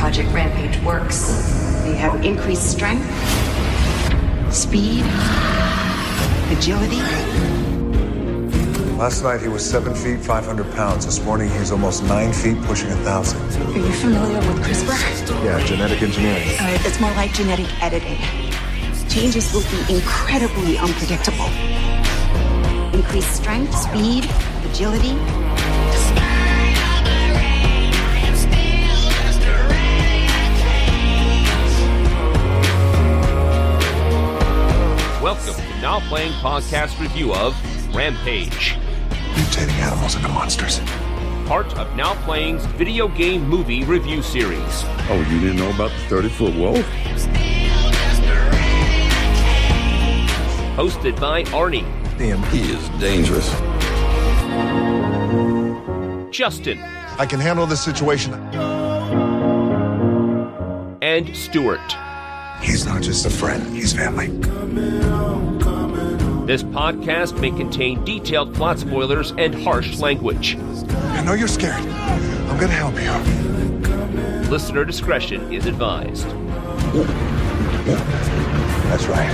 Project Rampage works. They have increased strength, speed, agility. Last night he was 7 feet, 500 pounds. This morning he's almost 9 feet, pushing 1,000. Are you familiar with CRISPR? Yeah, genetic engineering. It's more like genetic editing. Changes will be incredibly unpredictable. Increased strength, speed, agility. Welcome to Now Playing Podcast review of Rampage. Mutating animals into monsters. Part of Now Playing's video game movie review series. Oh, you didn't know about the 30-foot wolf? Hosted by Arnie. Damn. He is dangerous. Justin. I can handle this situation. And Stuart. He's not just a friend, he's family. This podcast may contain detailed plot spoilers and harsh language. I know you're scared. I'm gonna help you. Listener discretion is advised. That's right.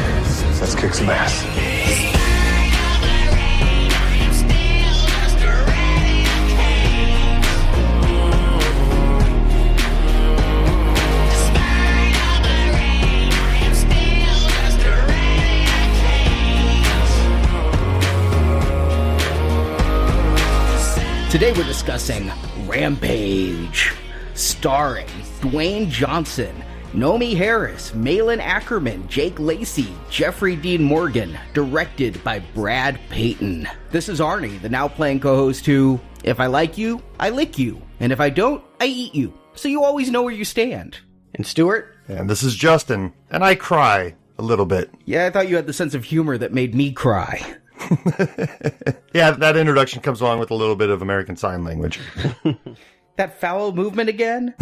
Let's kick some ass. Today we're discussing Rampage, starring Dwayne Johnson, Naomi Harris, Malin Ackerman, Jake Lacey, Jeffrey Dean Morgan, directed by Brad Payton. This is Arnie, the Now Playing co-host who, if I like you, I lick you, and if I don't, I eat you, so you always know where you stand. And Stuart? And this is Justin, and I cry a little bit. Yeah, I thought you had the sense of humor that made me cry. Yeah, that introduction comes along with a little bit of American Sign Language. That foul movement again?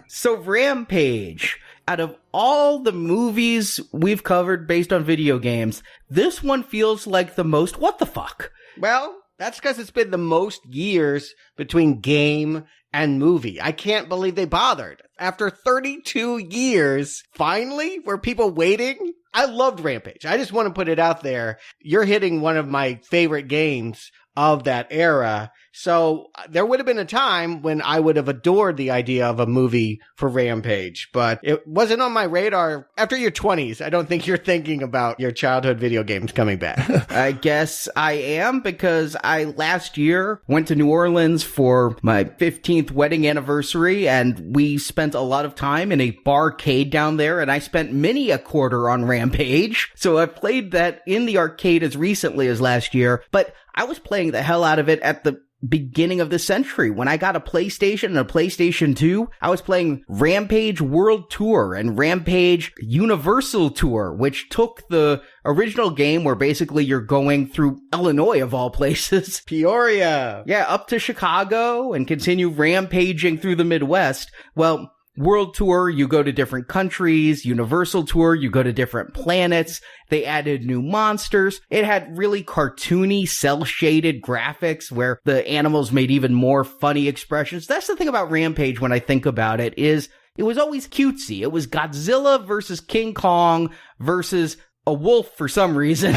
So Rampage, out of all the movies we've covered based on video games, this one feels like the most what the fuck? Well, that's because it's been the most years between game and movie. I can't believe they bothered. After 32 years, finally, were people waiting? I loved Rampage. I just want to put it out there. You're hitting one of my favorite games of that era. So there would have been a time when I would have adored the idea of a movie for Rampage, but it wasn't on my radar. After your 20s, I don't think you're thinking about your childhood video games coming back. I guess I am, because I last year went to New Orleans for my 15th wedding anniversary, and we spent a lot of time in a barcade down there, and I spent many a quarter on Rampage. So I played that in the arcade as recently as last year, but I was playing the hell out of it at the beginning of the century. When I got a PlayStation and a PlayStation 2, I was playing Rampage World Tour and Rampage Universal Tour, which took the original game where basically you're going through Illinois of all places. Peoria. Yeah, up to Chicago and continue rampaging through the Midwest. Well, World Tour, you go to different countries. Universal Tour, you go to different planets. They added new monsters. It had really cartoony, cel-shaded graphics where the animals made even more funny expressions. That's the thing about Rampage when I think about it, is it was always cutesy. It was Godzilla versus King Kong versus a wolf for some reason.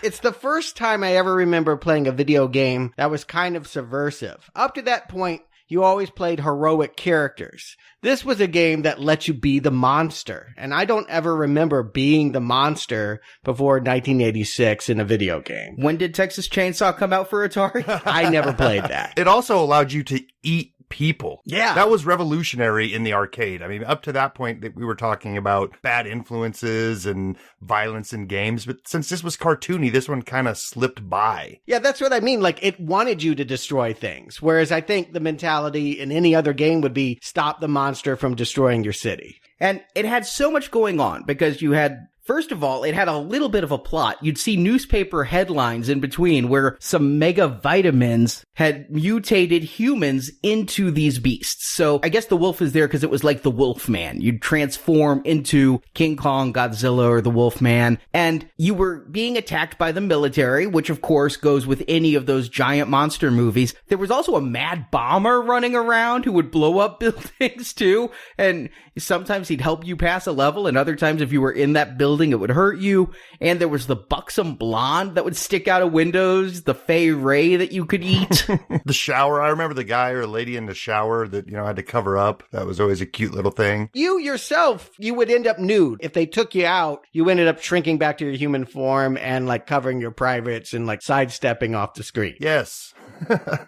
It's the first time I ever remember playing a video game that was kind of subversive. Up to that point, you always played heroic characters. This was a game that let you be the monster. And I don't ever remember being the monster before 1986 in a video game. When did Texas Chainsaw come out for Atari? I never played that. It also allowed you to eat people. Yeah. That was revolutionary in the arcade. I mean, up to that point that we were talking about bad influences and violence in games, but since this was cartoony, this one kind of slipped by. Yeah, that's what I mean. Like, it wanted you to destroy things. Whereas I think the mentality in any other game would be stop the monster from destroying your city. And it had so much going on because you had First of all, it had a little bit of a plot. You'd see newspaper headlines in between where some mega vitamins had mutated humans into these beasts. So I guess the wolf is there because it was like the Wolf Man. You'd transform into King Kong, Godzilla, or the Wolf Man, and you were being attacked by the military, which of course goes with any of those giant monster movies. There was also a mad bomber running around who would blow up buildings too, and sometimes he'd help you pass a level, and other times if you were in that building, it would hurt you. And there was the buxom blonde that would stick out of windows, the Fey Ray that you could eat. The shower. I remember the guy or lady in the shower that, had to cover up. That was always a cute little thing. You yourself, you would end up nude. If they took you out, you ended up shrinking back to your human form and like covering your privates and like sidestepping off the screen. Yes.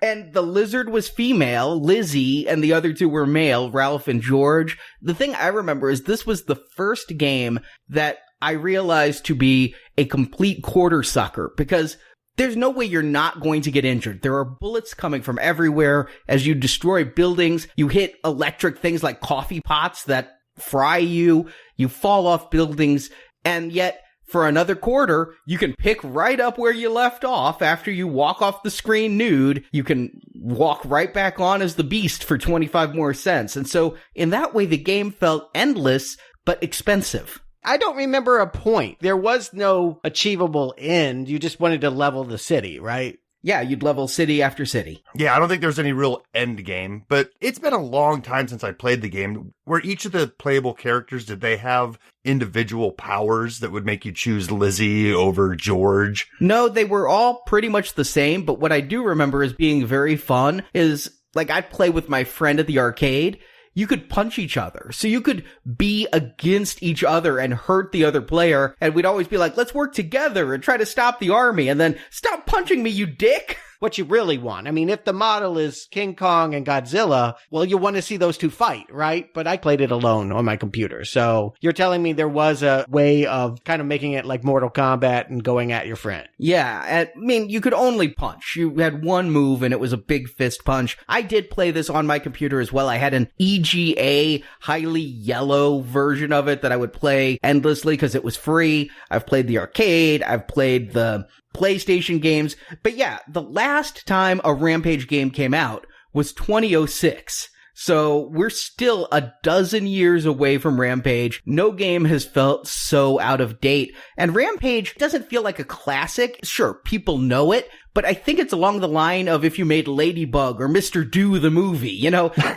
And the lizard was female, Lizzie, and the other two were male, Ralph and George. The thing I remember is this was the first game that I realized to be a complete quarter sucker, because there's no way you're not going to get injured. There are bullets coming from everywhere. As you destroy buildings, you hit electric things like coffee pots that fry you. You fall off buildings, and yet for another quarter, you can pick right up where you left off after you walk off the screen nude. You can walk right back on as the beast for 25 more cents. And so in that way, the game felt endless, but expensive. I don't remember a point. There was no achievable end. You just wanted to level the city, right? Yeah, you'd level city after city. Yeah, I don't think there's any real end game, but it's been a long time since I played the game. Where each of the playable characters, did they have individual powers that would make you choose Lizzie over George? No, they were all pretty much the same, but what I do remember as being very fun is, like, I'd play with my friend at the arcade. You could punch each other. So you could be against each other and hurt the other player. And we'd always be like, let's work together and try to stop the army. And then, stop punching me, you dick! What you really want. I mean, if the model is King Kong and Godzilla, well, you want to see those two fight, right? But I played it alone on my computer. So you're telling me there was a way of kind of making it like Mortal Kombat and going at your friend. Yeah, I mean, you could only punch. You had one move and it was a big fist punch. I did play this on my computer as well. I had an EGA highly yellow version of it that I would play endlessly because it was free. I've played the arcade. I've played the PlayStation games. But yeah, the last time a Rampage game came out was 2006. So we're still a dozen years away from Rampage. No game has felt so out of date. And Rampage doesn't feel like a classic. Sure, people know it, but I think it's along the line of if you made Ladybug or Mr. Do the movie.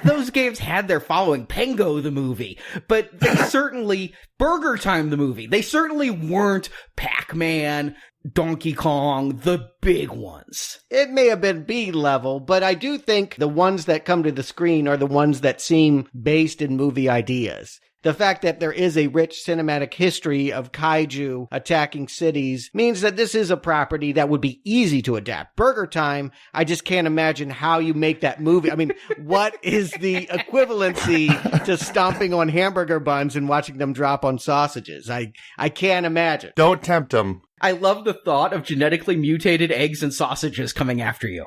Those games had their following. Pengo the movie. But they certainly, Burger Time the movie, they certainly weren't Pac-Man, Donkey Kong, the big ones. It may have been B level, but I do think the ones that come to the screen are the ones that seem based in movie ideas. The fact that there is a rich cinematic history of kaiju attacking cities means that this is a property that would be easy to adapt. Burger Time, I just can't imagine how you make that movie. I mean, what is the equivalency to stomping on hamburger buns and watching them drop on sausages? I can't imagine. Don't tempt them. I love the thought of genetically mutated eggs and sausages coming after you.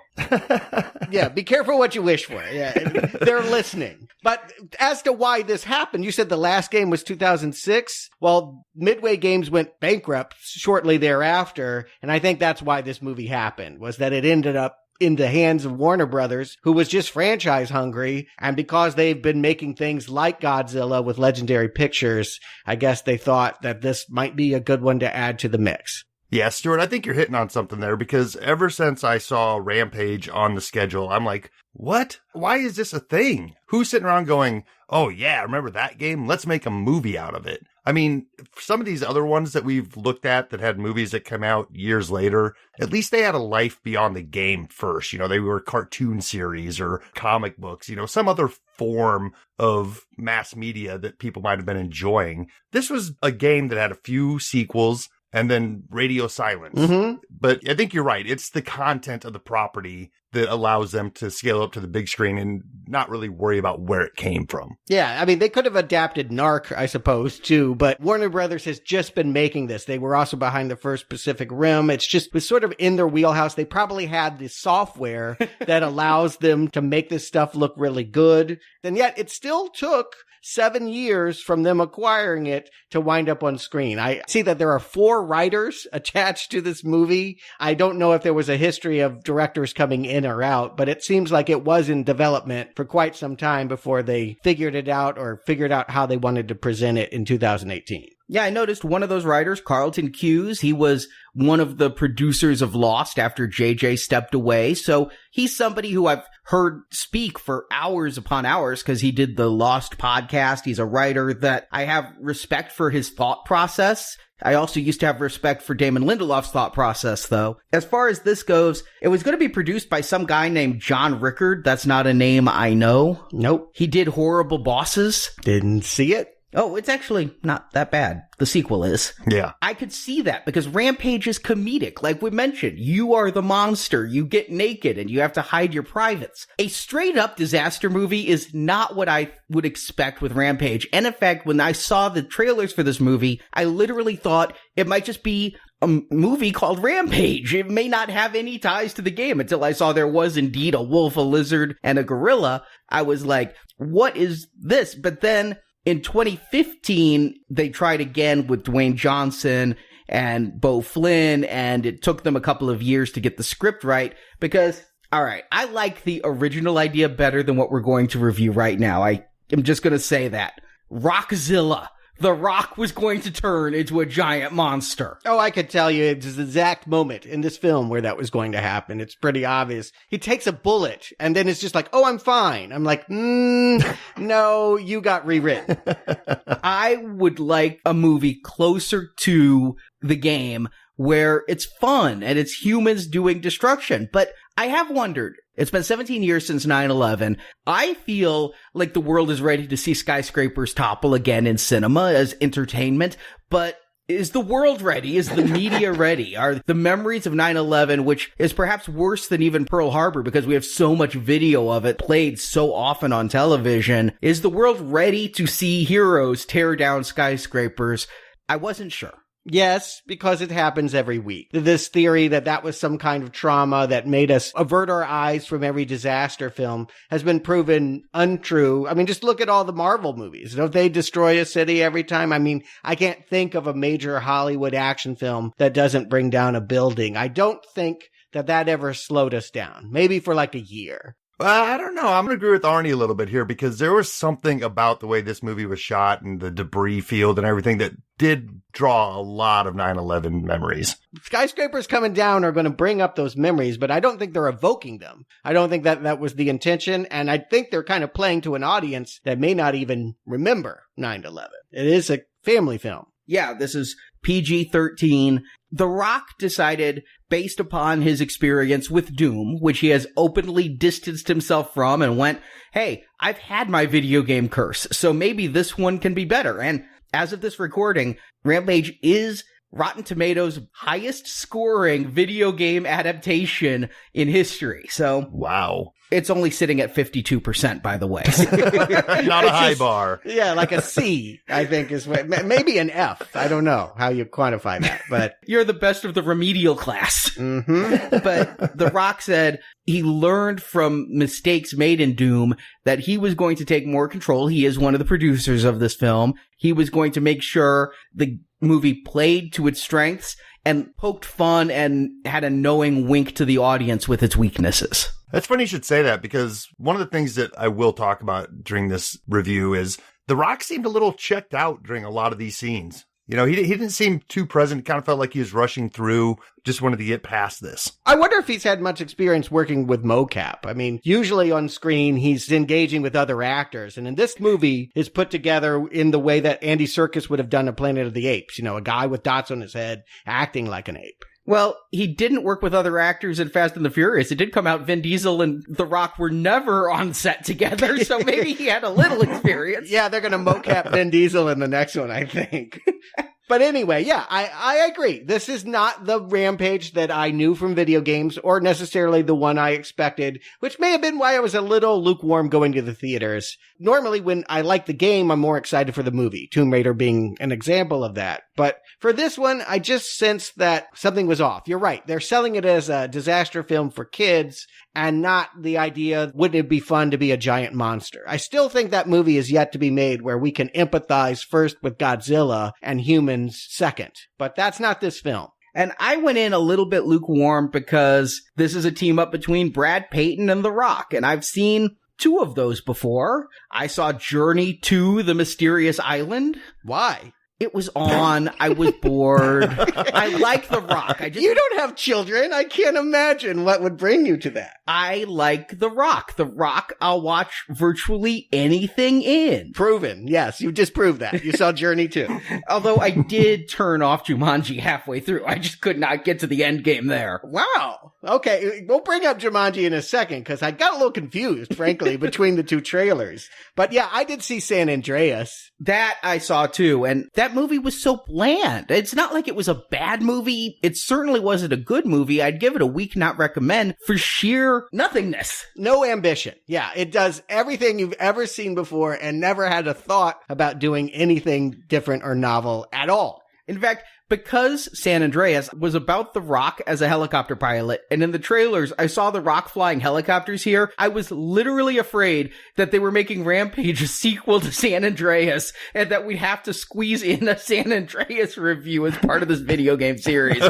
Yeah, be careful what you wish for. Yeah, they're listening. But as to why this happened, you said the last game was 2006. Well, Midway Games went bankrupt shortly thereafter, and I think that's why this movie happened, was that it ended up in the hands of Warner Brothers, who was just franchise hungry. And because they've been making things like Godzilla with Legendary Pictures, I guess they thought that this might be a good one to add to the mix. Yeah, Stuart, I think you're hitting on something there, because ever since I saw Rampage on the schedule, I'm like, what? Why is this a thing? Who's sitting around going, oh yeah, remember that game? Let's make a movie out of it. I mean, some of these other ones that we've looked at that had movies that come out years later, at least they had a life beyond the game first. They were cartoon series or comic books, some other form of mass media that people might have been enjoying. This was a game that had a few sequels and then radio silence. Mm-hmm. But I think you're right. It's the content of the property that allows them to scale up to the big screen and not really worry about where it came from. Yeah, I mean, they could have adapted Narc, I suppose, too, but Warner Brothers has just been making this. They were also behind the first Pacific Rim. It was sort of in their wheelhouse. They probably had the software that allows them to make this stuff look really good. And yet it still took 7 years from them acquiring it to wind up on screen. I see that there are 4 writers attached to this movie. I don't know if there was a history of directors coming in or out, but it seems like it was in development for quite some time before they figured it out or figured out how they wanted to present it in 2018. Yeah, I noticed one of those writers, Carlton Cuse, he was one of the producers of Lost after JJ stepped away. So he's somebody who I've heard speak for hours upon hours because he did the Lost podcast. He's a writer that I have respect for his thought process. I also used to have respect for Damon Lindelof's thought process, though. As far as this goes, it was going to be produced by some guy named John Rickard. That's not a name I know. Nope. He did Horrible Bosses. Didn't see it. Oh, it's actually not that bad. The sequel is. Yeah. I could see that because Rampage is comedic. Like we mentioned, you are the monster. You get naked and you have to hide your privates. A straight up disaster movie is not what I would expect with Rampage. And in fact, when I saw the trailers for this movie, I literally thought it might just be a movie called Rampage. It may not have any ties to the game until I saw there was indeed a wolf, a lizard, and a gorilla. I was like, what is this? But then in 2015, they tried again with Dwayne Johnson and Beau Flynn, and it took them a couple of years to get the script right because, all right, I like the original idea better than what we're going to review right now. I am just going to say that. Rockzilla. The Rock was going to turn into a giant monster. Oh, I could tell you it's the exact moment in this film where that was going to happen. It's pretty obvious. He takes a bullet and then it's just like, oh, I'm fine. I'm like, no, you got rewritten. I would like a movie closer to the game where it's fun and it's humans doing destruction. But I have wondered, it's been 17 years since 9/11. I feel like the world is ready to see skyscrapers topple again in cinema as entertainment, but is the world ready? Is the media ready? Are the memories of 9/11, which is perhaps worse than even Pearl Harbor because we have so much video of it played so often on television, is the world ready to see heroes tear down skyscrapers? I wasn't sure. Yes, because it happens every week. This theory that was some kind of trauma that made us avert our eyes from every disaster film has been proven untrue. I mean, just look at all the Marvel movies. Don't they destroy a city every time? I mean, I can't think of a major Hollywood action film that doesn't bring down a building. I don't think that ever slowed us down. Maybe for like a year. I don't know. I'm going to agree with Arnie a little bit here because there was something about the way this movie was shot and the debris field and everything that did draw a lot of 9/11 memories. Skyscrapers coming down are going to bring up those memories, but I don't think they're evoking them. I don't think that was the intention, and I think they're kind of playing to an audience that may not even remember 9/11. It is a family film. Yeah, this is PG-13. The Rock decided, based upon his experience with Doom, which he has openly distanced himself from, and went, hey, I've had my video game curse, so maybe this one can be better. And as of this recording, Rampage is Rotten Tomatoes' highest scoring video game adaptation in history. So, wow. It's only sitting at 52%, by the way. Not a high bar. Yeah, like a C, I think is what, maybe an F. I don't know how you quantify that, but you're the best of the remedial class. Mm-hmm. But The Rock said he learned from mistakes made in Doom that he was going to take more control. He is one of the producers of this film. He was going to make sure the movie played to its strengths and poked fun and had a knowing wink to the audience with its weaknesses. That's funny you should say that because one of the things that I will talk about during this review is The Rock seemed a little checked out during a lot of these scenes. You know, he didn't seem too present. It kind of felt like he was rushing through, just wanted to get past this. I wonder if he's had much experience working with mocap. I mean, usually on screen, he's engaging with other actors. And in this movie, is put together in the way that Andy Serkis would have done a Planet of the Apes. You know, a guy with dots on his head acting like an ape. Well, he didn't work with other actors in Fast and the Furious. It did come out Vin Diesel and The Rock were never on set together, so maybe he had a little experience. Yeah, they're going to mocap Vin Diesel in the next one, I think. But anyway, yeah, I agree. This is not the Rampage that I knew from video games or necessarily the one I expected, which may have been why I was a little lukewarm going to the theaters. Normally, when I like the game, I'm more excited for the movie, Tomb Raider being an example of that. But for this one, I just sensed that something was off. You're right. They're selling it as a disaster film for kids and not the idea, wouldn't it be fun to be a giant monster? I still think that movie is yet to be made where we can empathize first with Godzilla and humans second. But that's not this film. And I went in a little bit lukewarm because this is a team up between Brad Payton and The Rock, and I've seen 2 of those before. I saw Journey to the Mysterious Island. Why? It was on. I was bored. I like The Rock. You don't have children. I can't imagine what would bring you to that. I like The Rock. The Rock, I'll watch virtually anything in. Proven. Yes, you just proved that. You saw Journey too. Although I did turn off Jumanji halfway through. I just could not get to the end game there. Wow. Okay, we'll bring up Jumanji in a second because I got a little confused, frankly, between the 2 trailers. But yeah, I did see San Andreas. That I saw too, and that movie was so bland. It's not like it was a bad movie. It certainly wasn't a good movie. I'd give it a weak not recommend for sheer nothingness. No ambition. Yeah, it does everything you've ever seen before and never had a thought about doing anything different or novel at all. In fact, because San Andreas was about The Rock as a helicopter pilot, and in the trailers, I saw The Rock flying helicopters here, I was literally afraid that they were making Rampage a sequel to San Andreas, and that we'd have to squeeze in a San Andreas review as part of this video game series.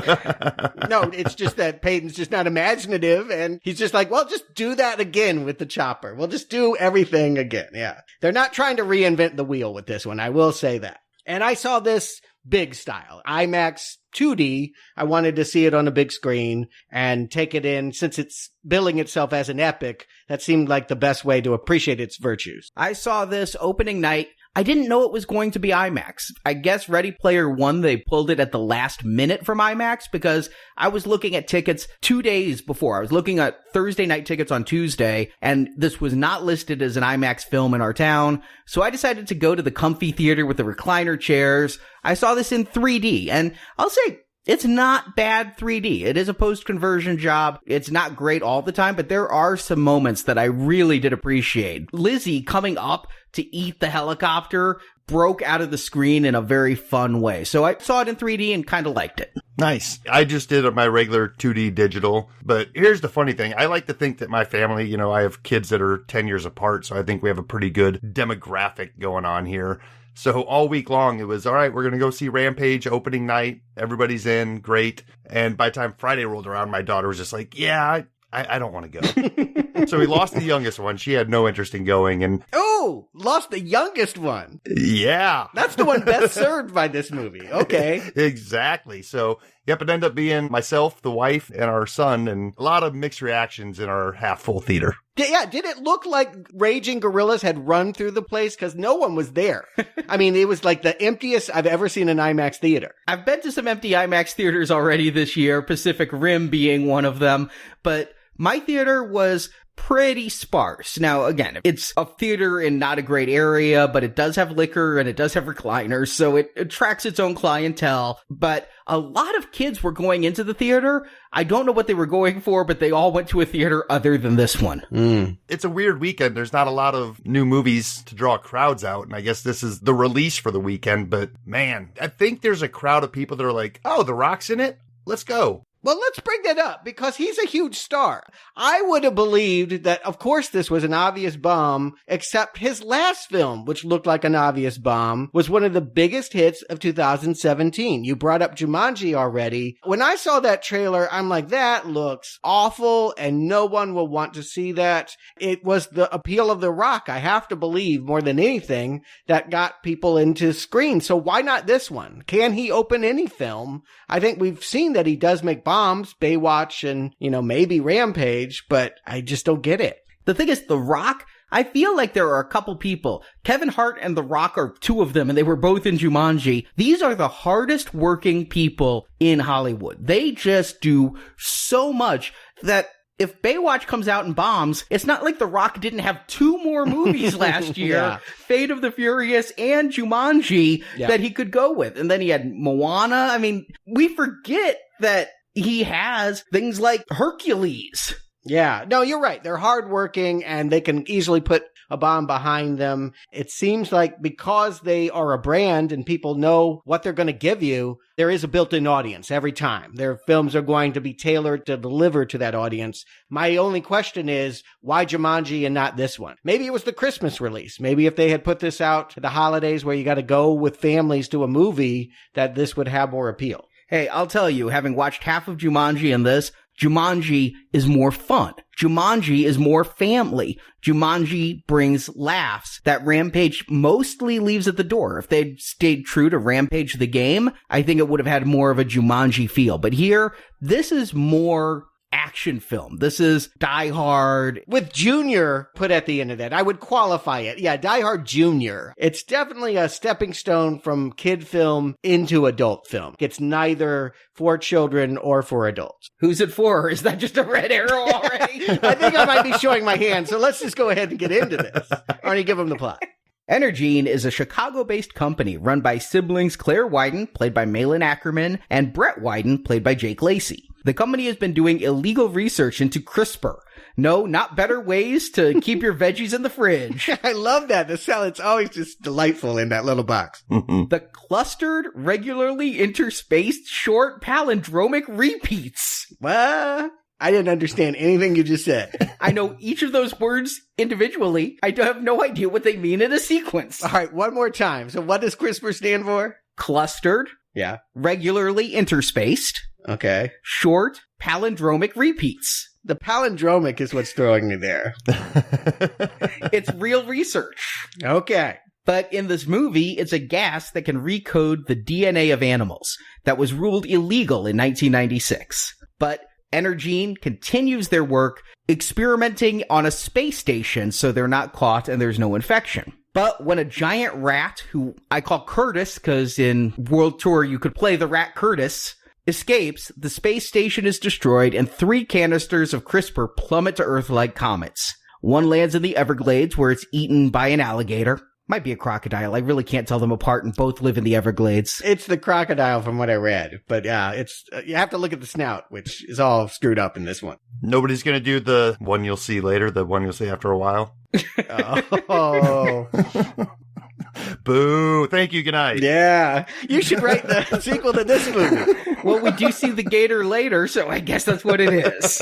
No, it's just that Peyton's just not imaginative, and he's just like, well, just do that again with the chopper. We'll just do everything again, yeah. They're not trying to reinvent the wheel with this one, I will say that. And I saw this big style, IMAX 2D. I wanted to see it on a big screen and take it in. Since it's billing itself as an epic, that seemed like the best way to appreciate its virtues. I saw this opening night. I didn't know it was going to be IMAX. I guess Ready Player One, they pulled it at the last minute from IMAX because I was looking at tickets 2 days before. I was looking at Thursday night tickets on Tuesday, and this was not listed as an IMAX film in our town. So I decided to go to the comfy theater with the recliner chairs. I saw this in 3D, and I'll say, it's not bad 3D. It is a post-conversion job. It's not great all the time, but there are some moments that I really did appreciate. Lizzie coming up to eat the helicopter broke out of the screen in a very fun way. So I saw it in 3D and kind of liked it. Nice. I just did my regular 2D digital. But here's the funny thing. I like to think that my family, I have kids that are 10 years apart, so I think we have a pretty good demographic going on here. So all week long, it was, all right, we're going to go see Rampage opening night. Everybody's in. Great. And by the time Friday rolled around, my daughter was just like, yeah, I don't want to go. So we lost the youngest one. She had no interest in going. And oh, lost the youngest one. Yeah. That's the one best served by this movie. Okay. Exactly. So, yep, it ended up being myself, the wife, and our son, and a lot of mixed reactions in our half-full theater. Yeah, did it look like raging gorillas had run through the place? Because no one was there. I mean, it was like the emptiest I've ever seen an IMAX theater. I've been to some empty IMAX theaters already this year, Pacific Rim being one of them, but my theater was pretty sparse. Now, again, it's a theater in not a great area, but it does have liquor and it does have recliners, so it attracts its own clientele. But a lot of kids were going into the theater. I don't know what they were going for, but they all went to a theater other than this one. It's a weird weekend. There's not a lot of new movies to draw crowds out, and I guess this is the release for the weekend. But man, I think there's a crowd of people that are like, oh, The Rock's in it? Let's go. Well, let's bring that up because he's a huge star. I would have believed that, of course, this was an obvious bomb, except his last film, which looked like an obvious bomb, was one of the biggest hits of 2017. You brought up Jumanji already. When I saw that trailer, I'm like, that looks awful and no one will want to see that. It was the appeal of The Rock, I have to believe, more than anything, that got people into screens. So why not this one? Can he open any film? I think we've seen that he does make bombs, Baywatch and, maybe Rampage, but I just don't get it. The thing is, The Rock, I feel like there are a couple people. Kevin Hart and The Rock are two of them, and they were both in Jumanji. These are the hardest working people in Hollywood. They just do so much that if Baywatch comes out and bombs, it's not like The Rock didn't have 2 more movies last year, Yeah. Fate of the Furious and Jumanji, that he could go with. And then he had Moana. I mean, we forget that he has things like Hercules. Yeah. No, you're right. They're hardworking and they can easily put a bomb behind them. It seems like because they are a brand and people know what they're going to give you, there is a built-in audience every time. Their films are going to be tailored to deliver to that audience. My only question is, why Jumanji and not this one? Maybe it was the Christmas release. Maybe if they had put this out to the holidays where you got to go with families to a movie, that this would have more appeal. Hey, I'll tell you, having watched half of Jumanji and this, Jumanji is more fun. Jumanji is more family. Jumanji brings laughs that Rampage mostly leaves at the door. If they'd stayed true to Rampage the game, I think it would have had more of a Jumanji feel. But here, this is more action film. This is Die Hard. With Junior put at the end of that, I would qualify it. Yeah, Die Hard Junior. It's definitely a stepping stone from kid film into adult film. It's neither for children or for adults. Who's it for? Is that just a red arrow already? I think I might be showing my hand, so let's just go ahead and get into this. Arnie, give them the plot. Energene is a Chicago-based company run by siblings Claire Wyden, played by Malin Ackerman, and Brett Wyden, played by Jake Lacey. The company has been doing illegal research into CRISPR. No, not better ways to keep your veggies in the fridge. I love that. The salad's always just delightful in that little box. The clustered, regularly interspaced, short palindromic repeats. What? I didn't understand anything you just said. I know each of those words individually. I have no idea what they mean in a sequence. All right, one more time. So what does CRISPR stand for? Clustered, Yeah. regularly interspaced, Okay. short palindromic repeats. The palindromic is what's throwing me there. It's real research. Okay. But in this movie, it's a gas that can recode the DNA of animals that was ruled illegal in 1996. But Energene continues their work experimenting on a space station so they're not caught and there's no infection. But when a giant rat, who I call Curtis because in World Tour you could play the rat Curtis, escapes, the space station is destroyed and 3 canisters of CRISPR plummet to Earth like comets. One lands in the Everglades where it's eaten by an alligator. Might be a crocodile. I really can't tell them apart and both live in the Everglades. It's the crocodile from what I read. But it's you have to look at the snout, which is all screwed up in this one. Nobody's going to do the one you'll see later, the one you'll see after a while. Oh. Boo. Thank you. Good night. Yeah. You should write the sequel to this movie. Well, we do see the gator later, so I guess that's what it is.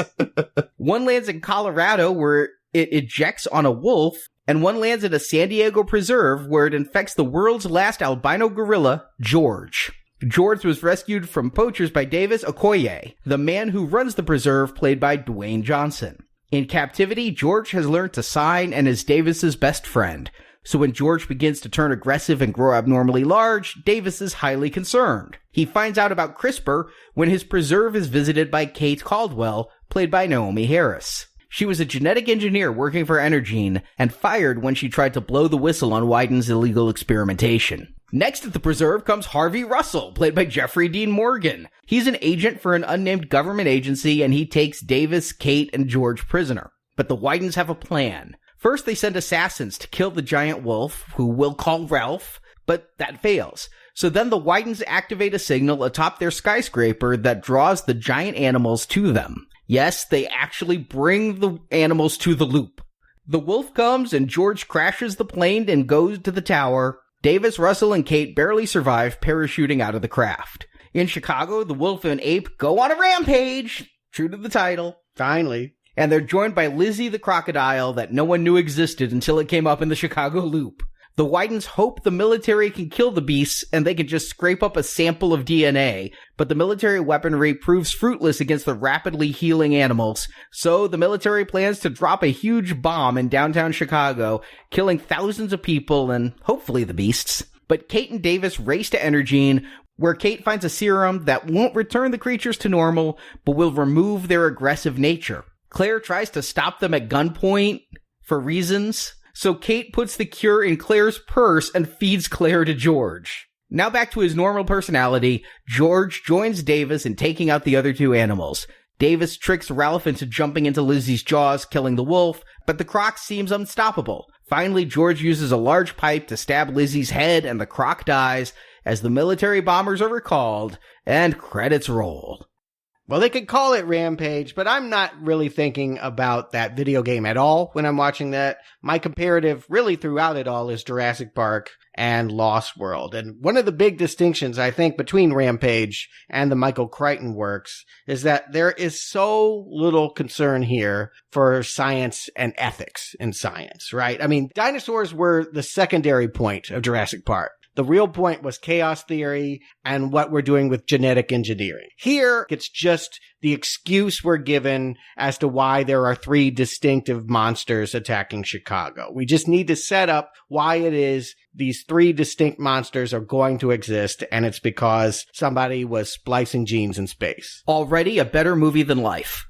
One lands in Colorado where it ejects on a wolf, and one lands at a San Diego preserve where it infects the world's last albino gorilla, George. George was rescued from poachers by Davis Okoye, the man who runs the preserve, played by Dwayne Johnson. In captivity, George has learned to sign and is Davis's best friend. So when George begins to turn aggressive and grow abnormally large, Davis is highly concerned. He finds out about CRISPR when his preserve is visited by Kate Caldwell, played by Naomi Harris. She was a genetic engineer working for Energene and fired when she tried to blow the whistle on Wyden's illegal experimentation. Next at the preserve comes Harvey Russell, played by Jeffrey Dean Morgan. He's an agent for an unnamed government agency and he takes Davis, Kate, and George prisoner. But the Wydens have a plan. First, they send assassins to kill the giant wolf, who we'll call Ralph, but that fails. So then the Wydens activate a signal atop their skyscraper that draws the giant animals to them. Yes, they actually bring the animals to the loop. The wolf comes and George crashes the plane and goes to the tower. Davis, Russell, and Kate barely survive parachuting out of the craft. In Chicago, the wolf and ape go on a rampage, true to the title. Finally. And they're joined by Lizzie the crocodile that no one knew existed until it came up in the Chicago Loop. The Wydens hope the military can kill the beasts and they can just scrape up a sample of DNA, but the military weaponry proves fruitless against the rapidly healing animals, so the military plans to drop a huge bomb in downtown Chicago, killing thousands of people and hopefully the beasts. But Kate and Davis race to Energene, where Kate finds a serum that won't return the creatures to normal, but will remove their aggressive nature. Claire tries to stop them at gunpoint for reasons, so Kate puts the cure in Claire's purse and feeds Claire to George. Now back to his normal personality, George joins Davis in taking out the other 2 animals. Davis tricks Ralph into jumping into Lizzie's jaws, killing the wolf, but the croc seems unstoppable. Finally, George uses a large pipe to stab Lizzie's head, and the croc dies as the military bombers are recalled, and credits roll. Well, they could call it Rampage, but I'm not really thinking about that video game at all when I'm watching that. My comparative really throughout it all is Jurassic Park and Lost World. And one of the big distinctions, I think, between Rampage and the Michael Crichton works is that there is so little concern here for science and ethics in science, right? I mean, dinosaurs were the secondary point of Jurassic Park. The real point was chaos theory and what we're doing with genetic engineering. Here, it's just the excuse we're given as to why there are 3 distinctive monsters attacking Chicago. We just need to set up why it is these 3 distinct monsters are going to exist, and it's because somebody was splicing genes in space. Already a better movie than Life.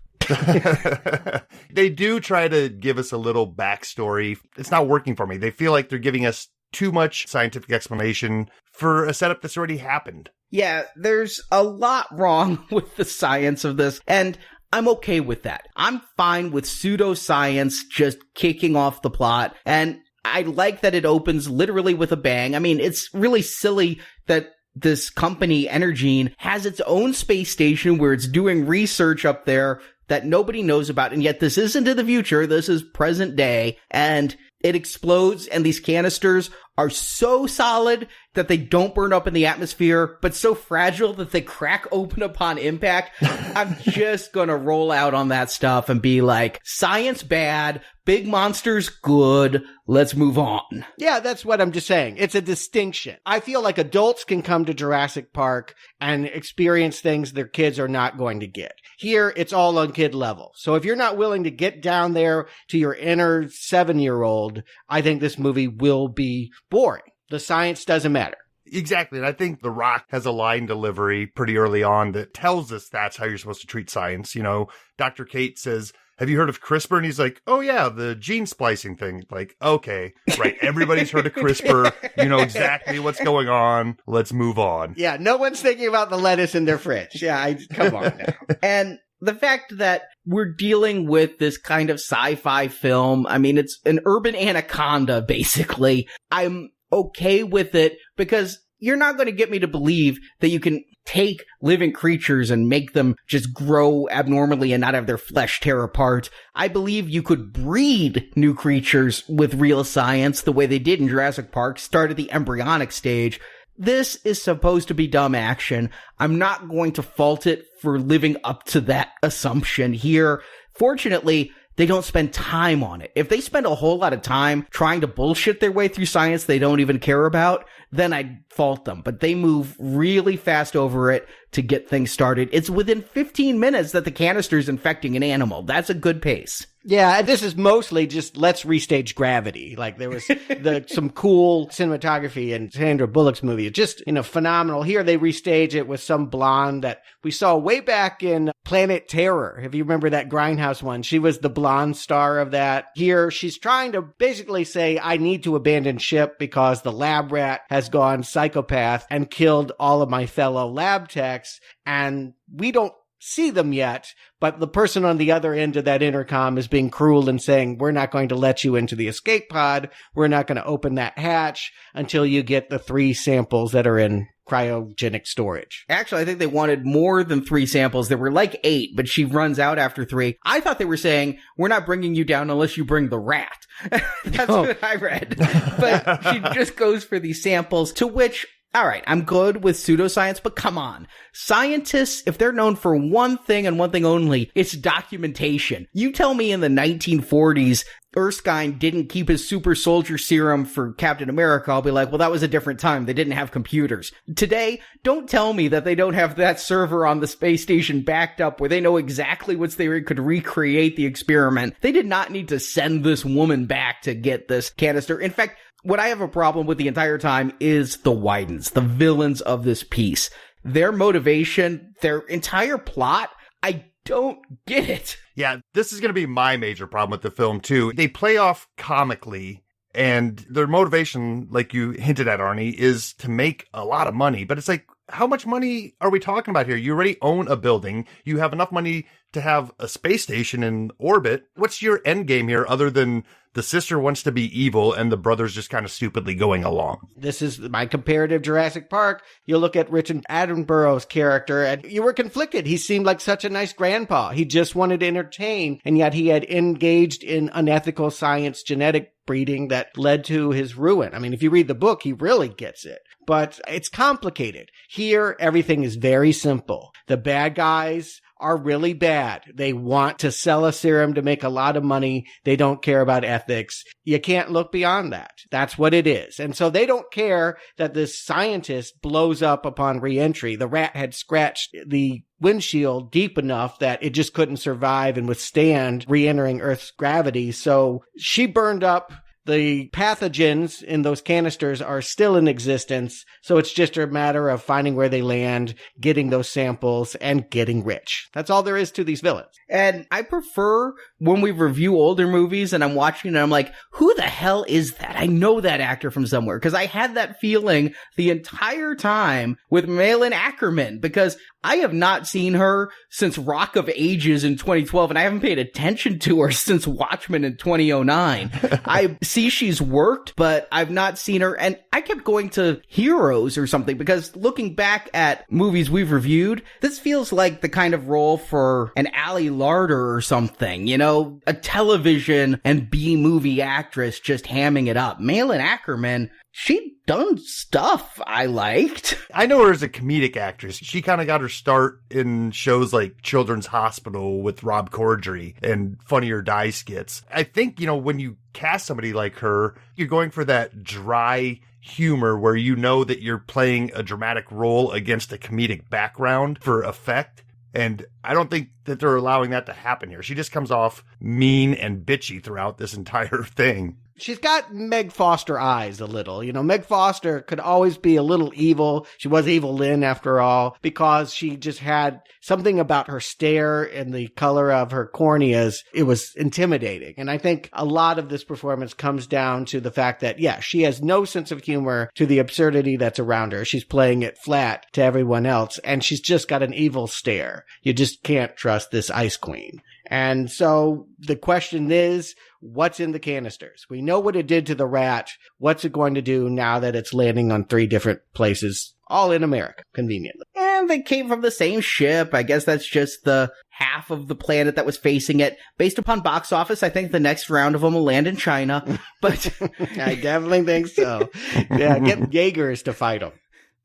They do try to give us a little backstory. It's not working for me. They feel like they're giving us too much scientific explanation for a setup that's already happened. Yeah, there's a lot wrong with the science of this, and I'm okay with that. I'm fine with pseudoscience just kicking off the plot, and I like that it opens literally with a bang. I mean, it's really silly that this company, Energene, has its own space station where it's doing research up there that nobody knows about, and yet this isn't in the future, this is present day, and it explodes, and these canisters are so solid that they don't burn up in the atmosphere, but so fragile that they crack open upon impact. I'm just gonna roll out on that stuff and be like, science bad, big monsters good, let's move on. Yeah, that's what I'm just saying. It's a distinction. I feel like adults can come to Jurassic Park and experience things their kids are not going to get. Here, it's all on kid level. So if you're not willing to get down there to your inner 7-year-old, I think this movie will be boring. The science doesn't matter. Exactly. And I think The Rock has a line delivery pretty early on that tells us that's how you're supposed to treat science. You know, Dr. Kate says, have you heard of CRISPR? And he's like, oh yeah, the gene splicing thing. Like, okay, right. Everybody's heard of CRISPR. You know exactly what's going on. Let's move on. Yeah, no one's thinking about the lettuce in their fridge. Yeah, come on now. And the fact that we're dealing with this kind of sci-fi film, I mean, it's an urban anaconda, basically. I'm okay with it because you're not going to get me to believe that you can take living creatures and make them just grow abnormally and not have their flesh tear apart. I believe you could breed new creatures with real science the way they did in Jurassic Park, start at the embryonic stage. This is supposed to be dumb action. I'm not going to fault it for living up to that assumption here. Fortunately, they don't spend time on it. If they spend a whole lot of time trying to bullshit their way through science they don't even care about, then I'd fault them. But they move really fast over it to get things started. It's within 15 minutes that the canister's infecting an animal. That's a good pace. Yeah, and this is mostly just let's restage Gravity. Like there was some cool cinematography in Sandra Bullock's movie. It's just, phenomenal. Here they restage it with some blonde that we saw way back in Planet Terror. If you remember that Grindhouse one, she was the blonde star of that. Here she's trying to basically say, I need to abandon ship because the lab rat has gone psychopath and killed all of my fellow lab techs. And we don't see them yet, but the person on the other end of that intercom is being cruel and saying, we're not going to let you into the escape pod. We're not going to open that hatch until you get the 3 samples that are in cryogenic storage. Actually, I think they wanted more than 3 samples. There were like 8, but she runs out after 3. I thought they were saying, we're not bringing you down unless you bring the rat. That's what I read. But she just goes for these samples, to which, all right, I'm good with pseudoscience, but come on. Scientists, if they're known for one thing and one thing only, it's documentation. You tell me in the 1940s, Erskine didn't keep his super soldier serum for Captain America, I'll be like, well, that was a different time. They didn't have computers. Today, don't tell me that they don't have that server on the space station backed up where they know exactly what's there and could recreate the experiment. They did not need to send this woman back to get this canister. In fact, what I have a problem with the entire time is the Widens, the villains of this piece. Their motivation, their entire plot, I don't get it. Yeah, this is going to be my major problem with the film, too. They play off comically, and their motivation, like you hinted at, Arnie, is to make a lot of money. But it's like, how much money are we talking about here? You already own a building. You have enough money to have a space station in orbit. What's your end game here other than the sister wants to be evil and the brother's just kind of stupidly going along? This is my comparative Jurassic Park. You look at Richard Attenborough's character and you were conflicted. He seemed like such a nice grandpa. He just wanted to entertain, and yet he had engaged in unethical science genetic breeding that led to his ruin. I mean, if you read the book, he really gets it. But it's complicated. Here, everything is very simple. The bad guys are really bad. They want to sell a serum to make a lot of money. They don't care about ethics. You can't look beyond that. That's what it is. And so they don't care that this scientist blows up upon re-entry. The rat had scratched the windshield deep enough that it just couldn't survive and withstand re-entering Earth's gravity. So she burned up. The pathogens in those canisters are still in existence, so it's just a matter of finding where they land, getting those samples, and getting rich. That's all there is to these villains. And I prefer when we review older movies and I'm watching and I'm like, who the hell is that? I know that actor from somewhere. Because I had that feeling the entire time with Malin Ackerman, because I have not seen her since Rock of Ages in 2012, and I haven't paid attention to her since Watchmen in 2009. I see she's worked, but I've not seen her, and I kept going to Heroes or something, because looking back at movies we've reviewed, this feels like the kind of role for an Ali Larder or something, you know, a television and B-movie actress just hamming it up. Malin Ackerman, she done stuff I liked. I know her as a comedic actress. She kind of got her start in shows like Children's Hospital with Rob Corddry and Funny or Die skits. I think, you know, when you cast somebody like her, you're going for that dry humor where you know that you're playing a dramatic role against a comedic background for effect. And I don't think that they're allowing that to happen here. She just comes off mean and bitchy throughout this entire thing. She's got Meg Foster eyes a little. You know, Meg Foster could always be a little evil. She was Evil Lynn after all, because she just had something about her stare and the color of her corneas. It was intimidating. And I think a lot of this performance comes down to the fact that, yeah, she has no sense of humor to the absurdity that's around her. She's playing it flat to everyone else, and she's just got an evil stare. You just can't trust this Ice Queen. And so the question is, what's in the canisters? We know what it did to the rat. What's it going to do now that it's landing on 3 different places, all in America, conveniently? And they came from the same ship. I guess that's just the half of the planet that was facing it. Based upon box office, I think the next round of them will land in China. But I definitely think so. Yeah, get Jaegers to fight them.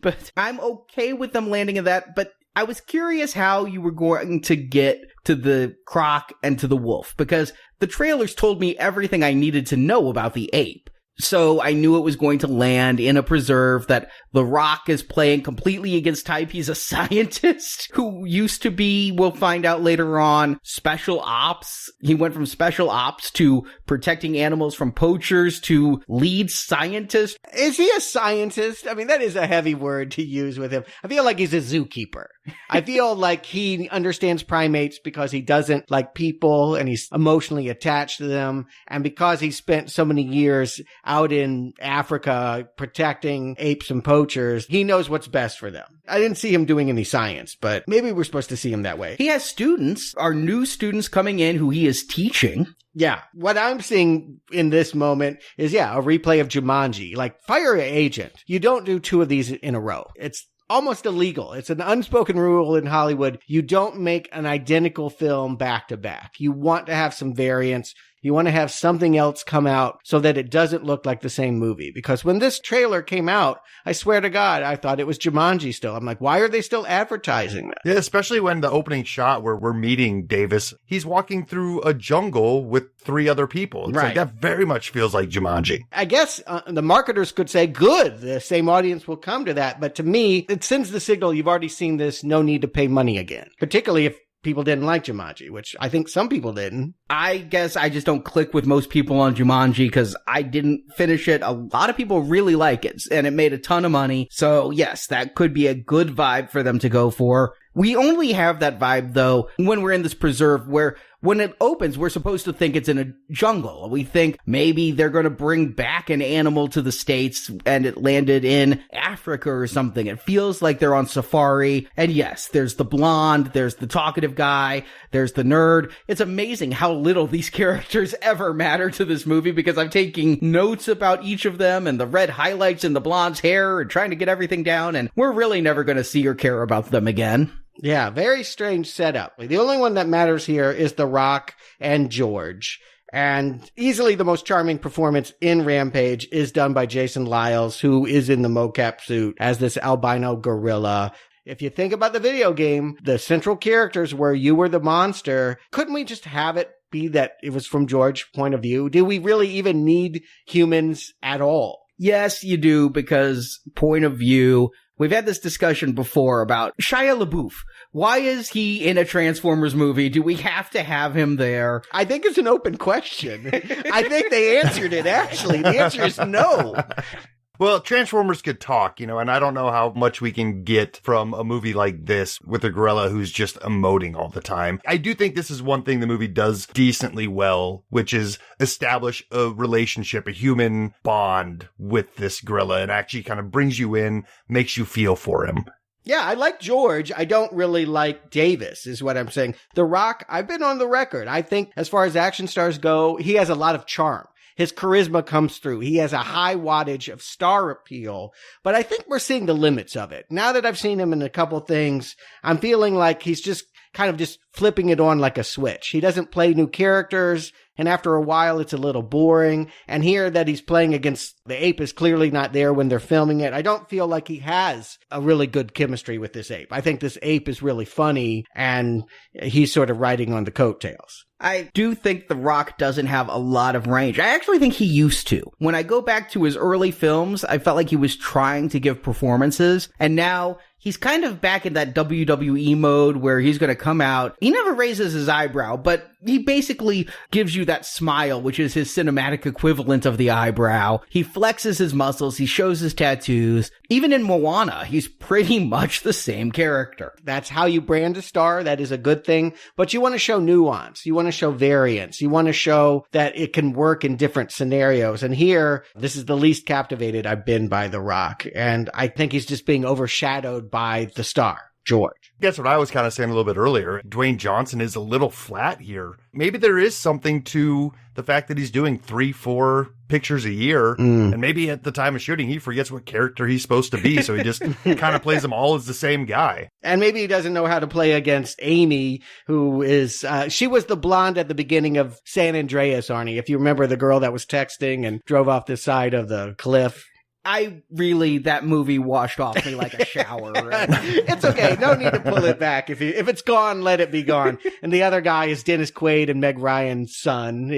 But I'm okay with them landing in that. But I was curious how you were going to get to the croc and to the wolf, because the trailers told me everything I needed to know about the ape. So I knew it was going to land in a preserve, that The Rock is playing completely against type. He's a scientist who used to be, we'll find out later on, special ops. He went from special ops to protecting animals from poachers to lead scientist. Is he a scientist? I mean, that is a heavy word to use with him. I feel like he's a zookeeper. I feel like he understands primates because he doesn't like people and he's emotionally attached to them. And because he spent so many years out in Africa protecting apes and poachers, he knows what's best for them. I didn't see him doing any science, but maybe we're supposed to see him that way. He has students, our new students coming in who he is teaching. Yeah. What I'm seeing in this moment is, a replay of Jumanji. Like, fire an agent. You don't do 2 of these in a row. It's almost illegal. It's an unspoken rule in Hollywood. You don't make an identical film back to back. You want to have some variance. You want to have something else come out so that it doesn't look like the same movie. Because when this trailer came out, I swear to God, I thought it was Jumanji still. I'm like, why are they still advertising that? Yeah, especially when the opening shot where we're meeting Davis, he's walking through a jungle with 3 other people. It's like, that very much feels like Jumanji. I guess the marketers could say, good, the same audience will come to that. But to me, it sends the signal, you've already seen this, no need to pay money again. Particularly if people didn't like Jumanji, which I think some people didn't. I guess I just don't click with most people on Jumanji because I didn't finish it. A lot of people really like it, and it made a ton of money. So yes, that could be a good vibe for them to go for. We only have that vibe, though, when we're in this preserve where when it opens, we're supposed to think it's in a jungle. We think maybe they're going to bring back an animal to the States and it landed in Africa or something. It feels like they're on safari. And yes, there's the blonde, there's the talkative guy, there's the nerd. It's amazing how little these characters ever matter to this movie because I'm taking notes about each of them and the red highlights in the blonde's hair and trying to get everything down. And we're really never going to see or care about them again. Yeah, very strange setup. The only one that matters here is The Rock and George. And easily the most charming performance in Rampage is done by Jason Lyles, who is in the mocap suit as this albino gorilla. If you think about the video game, the central characters where you were the monster, couldn't we just have it be that it was from George's point of view? Do we really even need humans at all? Yes, you do, because point of view. We've had this discussion before about Shia LaBeouf. Why is he in a Transformers movie? Do we have to have him there? I think it's an open question. I think they answered it, actually. The answer is no. Well, Transformers could talk, and I don't know how much we can get from a movie like this with a gorilla who's just emoting all the time. I do think this is one thing the movie does decently well, which is establish a relationship, a human bond with this gorilla, and actually kind of brings you in, makes you feel for him. Yeah, I like George. I don't really like Davis, is what I'm saying. The Rock, I've been on the record. I think as far as action stars go, he has a lot of charm. His charisma comes through. He has a high wattage of star appeal, but I think we're seeing the limits of it. Now that I've seen him in a couple things, I'm feeling like he's just kind of just flipping it on like a switch. He doesn't play new characters, and after a while it's a little boring. And here that he's playing against the ape is clearly not there when they're filming it. I don't feel like he has a really good chemistry with this ape. I think this ape is really funny, and he's sort of riding on the coattails. I do think The Rock doesn't have a lot of range. I actually think he used to. When I go back to his early films, I felt like he was trying to give performances, and now he's kind of back in that WWE mode where he's going to come out. He never raises his eyebrow, but he basically gives you that smile, which is his cinematic equivalent of the eyebrow. He flexes his muscles. He shows his tattoos. Even in Moana, he's pretty much the same character. That's how you brand a star. That is a good thing. But you want to show nuance. You want to show variance. You want to show that it can work in different scenarios. And here, this is the least captivated I've been by The Rock. And I think he's just being overshadowed by the star, George. That's what I was kind of saying a little bit earlier. Dwayne Johnson is a little flat here. Maybe there is something to the fact that he's doing 3-4 pictures a year. And maybe at the time of shooting, he forgets what character he's supposed to be. So he just kind of plays them all as the same guy. And maybe he doesn't know how to play against Amy, who is, she was the blonde at the beginning of San Andreas, Arnie. If you remember the girl that was texting and drove off the side of the cliff. That movie washed off me like a shower. It's okay. No need to pull it back. If it's gone, let it be gone. And the other guy is Dennis Quaid and Meg Ryan's son.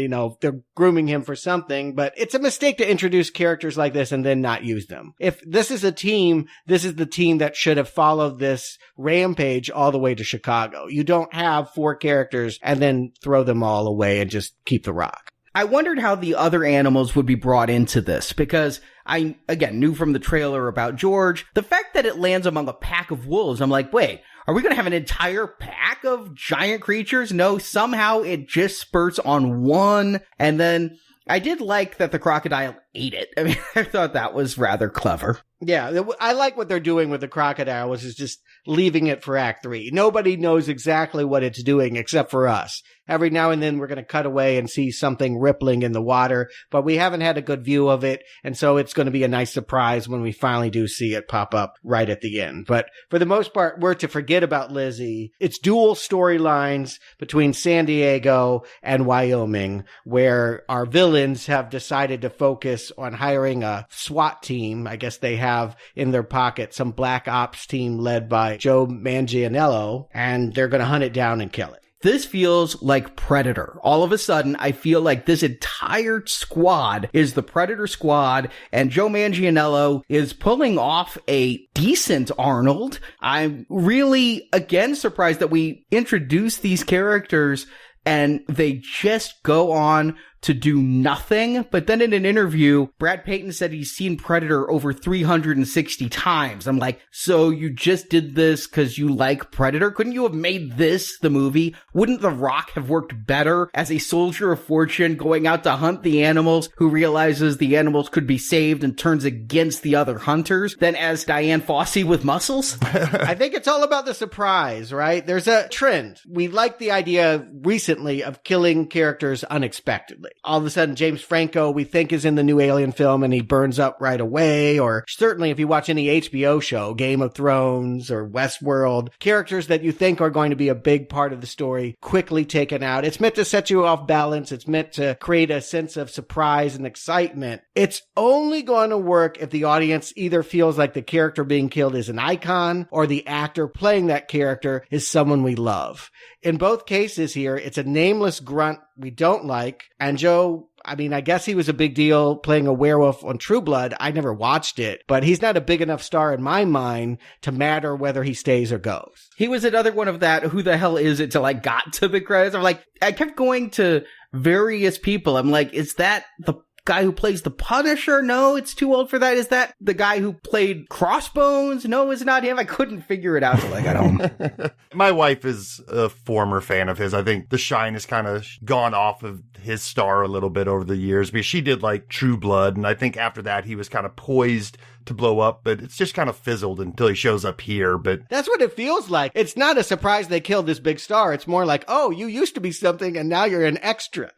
They're grooming him for something, but it's a mistake to introduce characters like this and then not use them. If this is a team, this is the team that should have followed this Rampage all the way to Chicago. You don't have 4 characters and then throw them all away and just keep The Rock. I wondered how the other animals would be brought into this because I, again, knew from the trailer about George. The fact that it lands among a pack of wolves, I'm like, wait, are we going to have an entire pack of giant creatures? No, somehow it just spurts on one. And then I did like that the crocodile ate it. I mean, I thought that was rather clever. Yeah, I like what they're doing with the crocodile, which is just leaving it for Act 3. Nobody knows exactly what it's doing except for us. Every now and then we're going to cut away and see something rippling in the water, but we haven't had a good view of it, and so it's going to be a nice surprise when we finally do see it pop up right at the end. But for the most part, we're to forget about Lizzie. It's dual storylines between San Diego and Wyoming, where our villains have decided to focus on hiring a SWAT team. I guess they have in their pocket some black ops team led by Joe Manganiello, and they're going to hunt it down and kill it. This feels like Predator. All of a sudden, I feel like this entire squad is the Predator squad, and Joe Manganiello is pulling off a decent Arnold. I'm really, again, surprised that we introduce these characters and they just go on to do nothing. But then in an interview, Brad Payton said he's seen Predator over 360 times. I'm like, so you just did this because you like Predator? Couldn't you have made this the movie? Wouldn't The Rock have worked better as a soldier of fortune going out to hunt the animals who realizes the animals could be saved and turns against the other hunters than as Diane Fossey with muscles? I think it's all about the surprise, right? There's a trend. We like the idea recently of killing characters unexpectedly. All of a sudden, James Franco, we think, is in the new Alien film and he burns up right away. Or certainly if you watch any HBO show, Game of Thrones or Westworld, characters that you think are going to be a big part of the story quickly taken out. It's meant to set you off balance. It's meant to create a sense of surprise and excitement. It's only going to work if the audience either feels like the character being killed is an icon or the actor playing that character is someone we love. In both cases here, it's a nameless grunt we don't like. And Joe, I mean, I guess he was a big deal playing a werewolf on True Blood. I never watched it, but he's not a big enough star in my mind to matter whether he stays or goes. He was another one of that, who the hell is it, till I got to the credits. I'm like, I kept going to various people. I'm like, is that the guy who plays the Punisher? No, it's too old for that. Is that the guy who played Crossbones? No, it's not him. I couldn't figure it out till I got home. My wife is a former fan of his. I think the shine has kind of gone off of his star a little bit over the years, because she did like True Blood, and I think after that he was kind of poised to blow up, but it's just kind of fizzled until he shows up here. But that's what it feels like. It's not a surprise they killed this big star. It's more like, oh, you used to be something and now you're an extra.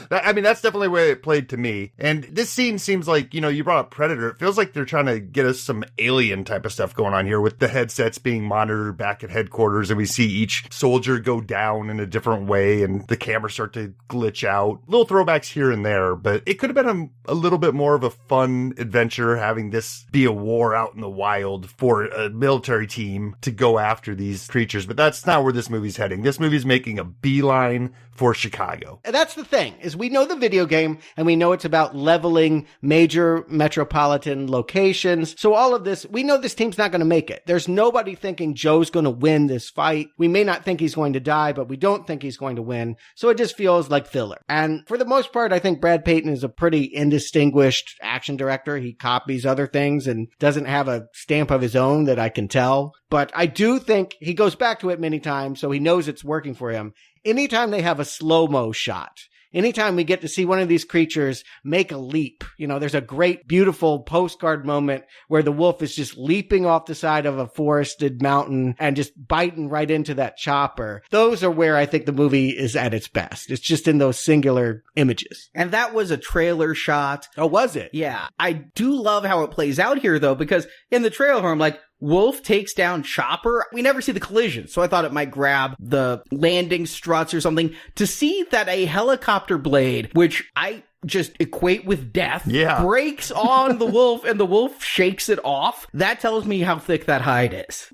I mean, that's definitely the way it played to me. And this scene seems like, you know, you brought up Predator. It feels like they're trying to get us some Alien type of stuff going on here, with the headsets being monitored back at headquarters, and we see each soldier go down in a different way and the cameras start to glitch out. Little throwbacks here and there, but it could have been a little bit more of a fun adventure having this be a war out in the wild for a military team to go after these creatures. But that's not where this movie's heading. This movie's making a beeline for Chicago. And that's the thing, is we know the video game and we know it's about leveling major metropolitan locations. So all of this, we know this team's not going to make it. There's nobody thinking Joe's going to win this fight. We may not think he's going to die, but we don't think he's going to win. So it just feels like filler. And for the most part, I think Brad Payton is a pretty indistinguished action director. He copies other things and doesn't have a stamp of his own that I can tell. But I do think he goes back to it many times, so he knows it's working for him. Anytime they have a slow-mo shot, anytime we get to see one of these creatures make a leap, you know, there's a great, beautiful postcard moment where the wolf is just leaping off the side of a forested mountain and just biting right into that chopper. Those are where I think the movie is at its best. It's just in those singular images. And that was a trailer shot. Oh, was it? Yeah. I do love how it plays out here, though, because in the trailer, I'm like, Wolf takes down Chopper. We never see the collision, so I thought it might grab the landing struts or something. To see that a helicopter blade, which I just equate with death, breaks on the wolf and the wolf shakes it off, that tells me how thick that hide is.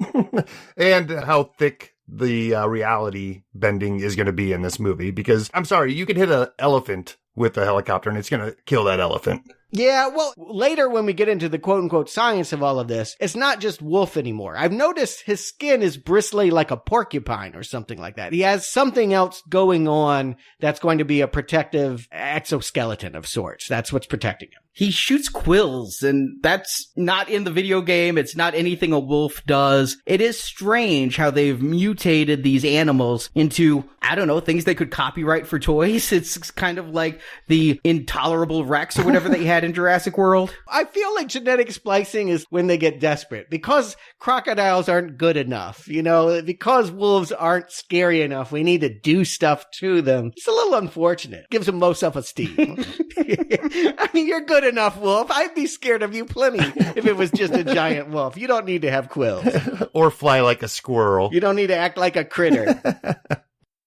And how thick the reality bending is going to be in this movie. Because, I'm sorry, you could hit an elephant with a helicopter and it's going to kill that elephant. Yeah, well, later when we get into the quote-unquote science of all of this, it's not just wolf anymore. I've noticed his skin is bristly like a porcupine or something like that. He has something else going on that's going to be a protective exoskeleton of sorts. That's what's protecting him. He shoots quills, and that's not in the video game. It's not anything a wolf does. It is strange how they've mutated these animals into, I don't know, things they could copyright for toys. It's kind of like the intolerable Rex or whatever they had in Jurassic World. I feel like genetic splicing is when they get desperate, because crocodiles aren't good enough, you know, because wolves aren't scary enough. We need to do stuff to them. It's a little unfortunate. Gives them low self-esteem. I mean, you're good enough, wolf. I'd be scared of you plenty if it was just a giant wolf. You don't need to have quills. Or fly like a squirrel. You don't need to act like a critter.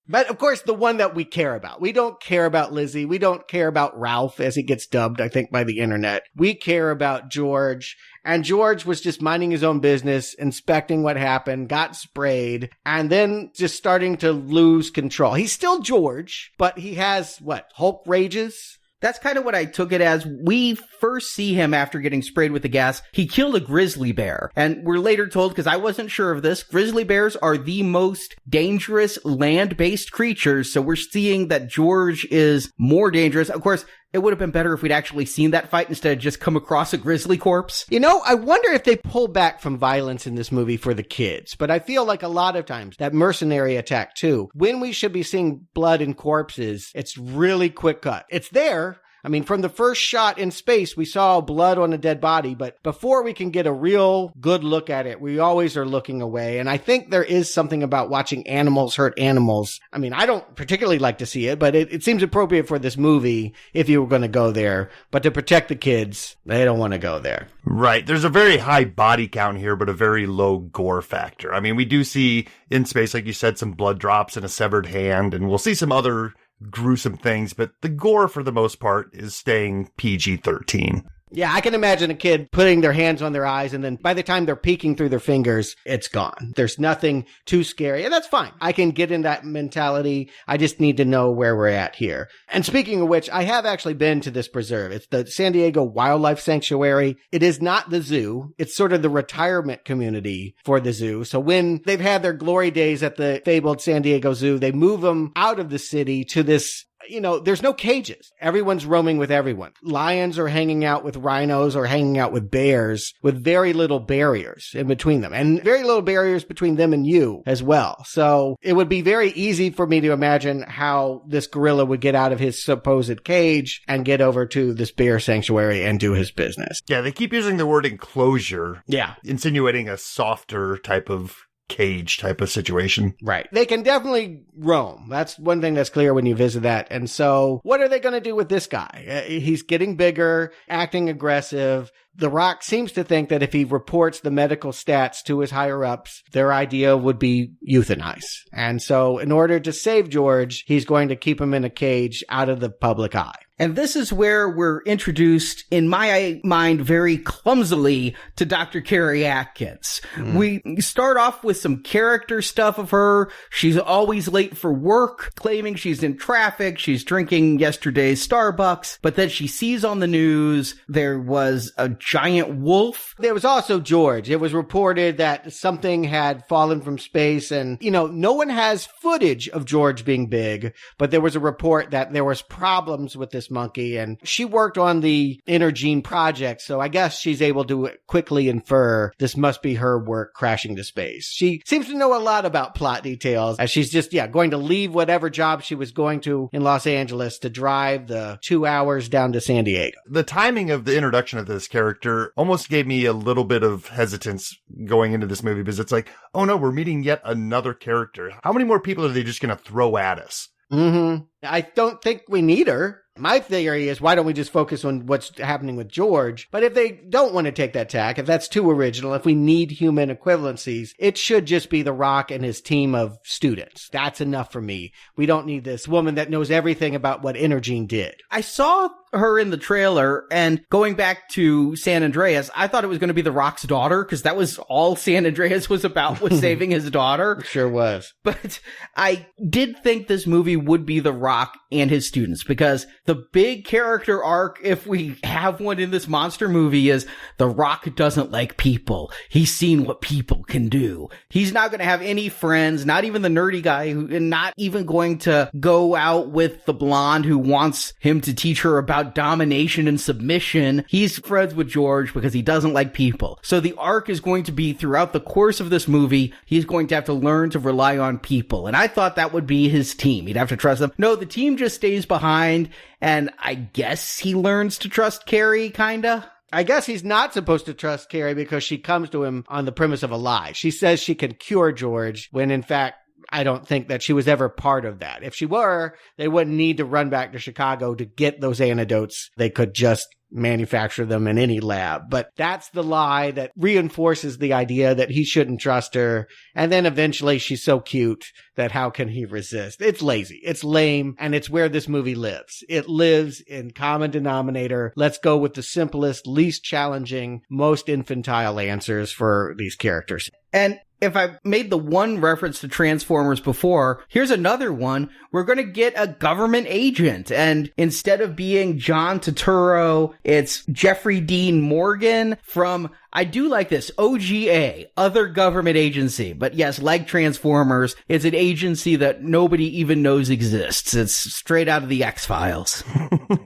But of course, the one that we care about. We don't care about Lizzie. We don't care about Ralph, as he gets dubbed, I think, by the internet. We care about George. And George was just minding his own business, inspecting what happened, got sprayed, and then just starting to lose control. He's still George, but he has, Hulk rages? That's kind of what I took it as. We first see him after getting sprayed with the gas. He killed a grizzly bear. And we're later told, because I wasn't sure of this, grizzly bears are the most dangerous land-based creatures. So we're seeing that George is more dangerous. Of course, it would have been better if we'd actually seen that fight instead of just come across a grizzly corpse. You know, I wonder if they pull back from violence in this movie for the kids. But I feel like a lot of times, that mercenary attack too, when we should be seeing blood and corpses, it's really quick cut. It's there. I mean, from the first shot in space, we saw blood on a dead body, but before we can get a real good look at it, we always are looking away. And I think there is something about watching animals hurt animals. I mean, I don't particularly like to see it, but it seems appropriate for this movie if you were going to go there. But to protect the kids, they don't want to go there. Right. There's a very high body count here, but a very low gore factor. I mean, we do see in space, like you said, some blood drops and a severed hand, and we'll see some other gruesome things, but the gore for the most part is staying PG-13. Yeah, I can imagine a kid putting their hands on their eyes, and then by the time they're peeking through their fingers, it's gone. There's nothing too scary, and that's fine. I can get in that mentality. I just need to know where we're at here. And speaking of which, I have actually been to this preserve. It's the San Diego Wildlife Sanctuary. It is not the zoo. It's sort of the retirement community for the zoo. So when they've had their glory days at the fabled San Diego Zoo, they move them out of the city to this, you know, there's no cages. Everyone's roaming with everyone. Lions are hanging out with rhinos or hanging out with bears with very little barriers in between them, and very little barriers between them and you as well. So it would be very easy for me to imagine how this gorilla would get out of his supposed cage and get over to this bear sanctuary and do his business. Yeah, they keep using the word enclosure. Yeah. Insinuating a softer type of cage type of situation. Right. They can definitely roam. That's one thing that's clear when you visit that. And so what are they going to do with this guy? He's getting bigger, acting aggressive. The Rock seems to think that if he reports the medical stats to his higher ups, their idea would be euthanize. And so in order to save George, he's going to keep him in a cage out of the public eye. And this is where we're introduced, in my mind, very clumsily to Dr. Carrie Atkins. We start off with some character stuff of her. She's always late for work, claiming she's in traffic. She's drinking yesterday's Starbucks. But then she sees on the news there was a giant wolf. There was also George. It was reported that something had fallen from space, and, you know, no one has footage of George being big, but there was a report that there was problems with this monkey, and she worked on the Inner Gene project, so I guess she's able to quickly infer this must be her work crashing to space. She seems to know a lot about plot details, as she's just, going to leave whatever job she was going to in Los Angeles to drive the 2 hours down to San Diego. The timing of the introduction of this character almost gave me a little bit of hesitance going into this movie, because it's like, oh no, we're meeting yet another character. How many more people are they just going to throw at us? I don't think we need her. My theory is, why don't we just focus on what's happening with George? But if they don't want to take that tack, if that's too original, if we need human equivalencies, it should just be The Rock and his team of students. That's enough for me. We don't need this woman that knows everything about what Inner Gene did. I saw her in the trailer, and going back to San Andreas, I thought it was going to be The Rock's daughter, because that was all San Andreas was about, was saving his daughter. Sure was. But I did think this movie would be The Rock and his students, because the big character arc, if we have one in this monster movie, is The Rock doesn't like people. He's seen what people can do. He's not going to have any friends, not even the nerdy guy, and not even going to go out with the blonde who wants him to teach her about domination and submission. He's friends with George because he doesn't like people. So the arc is going to be, throughout the course of this movie, he's going to have to learn to rely on people. And I thought that would be his team. He'd have to trust them. No, the team just stays behind, and I guess he learns to trust Carrie, kinda. I guess he's not supposed to trust Carrie because she comes to him on the premise of a lie. She says she can cure George, when in fact, I don't think that she was ever part of that. If she were, they wouldn't need to run back to Chicago to get those antidotes. They could just manufacture them in any lab. But that's the lie that reinforces the idea that he shouldn't trust her. And then eventually she's so cute that how can he resist? It's lazy. It's lame. And it's where this movie lives. It lives in common denominator. Let's go with the simplest, least challenging, most infantile answers for these characters. And if I made the one reference to Transformers before, here's another one. We're going to get a government agent. And instead of being John Turturro, it's Jeffrey Dean Morgan from, I do like this, OGA, Other Government Agency. But yes, like Transformers, it's an agency that nobody even knows exists. It's straight out of the X-Files.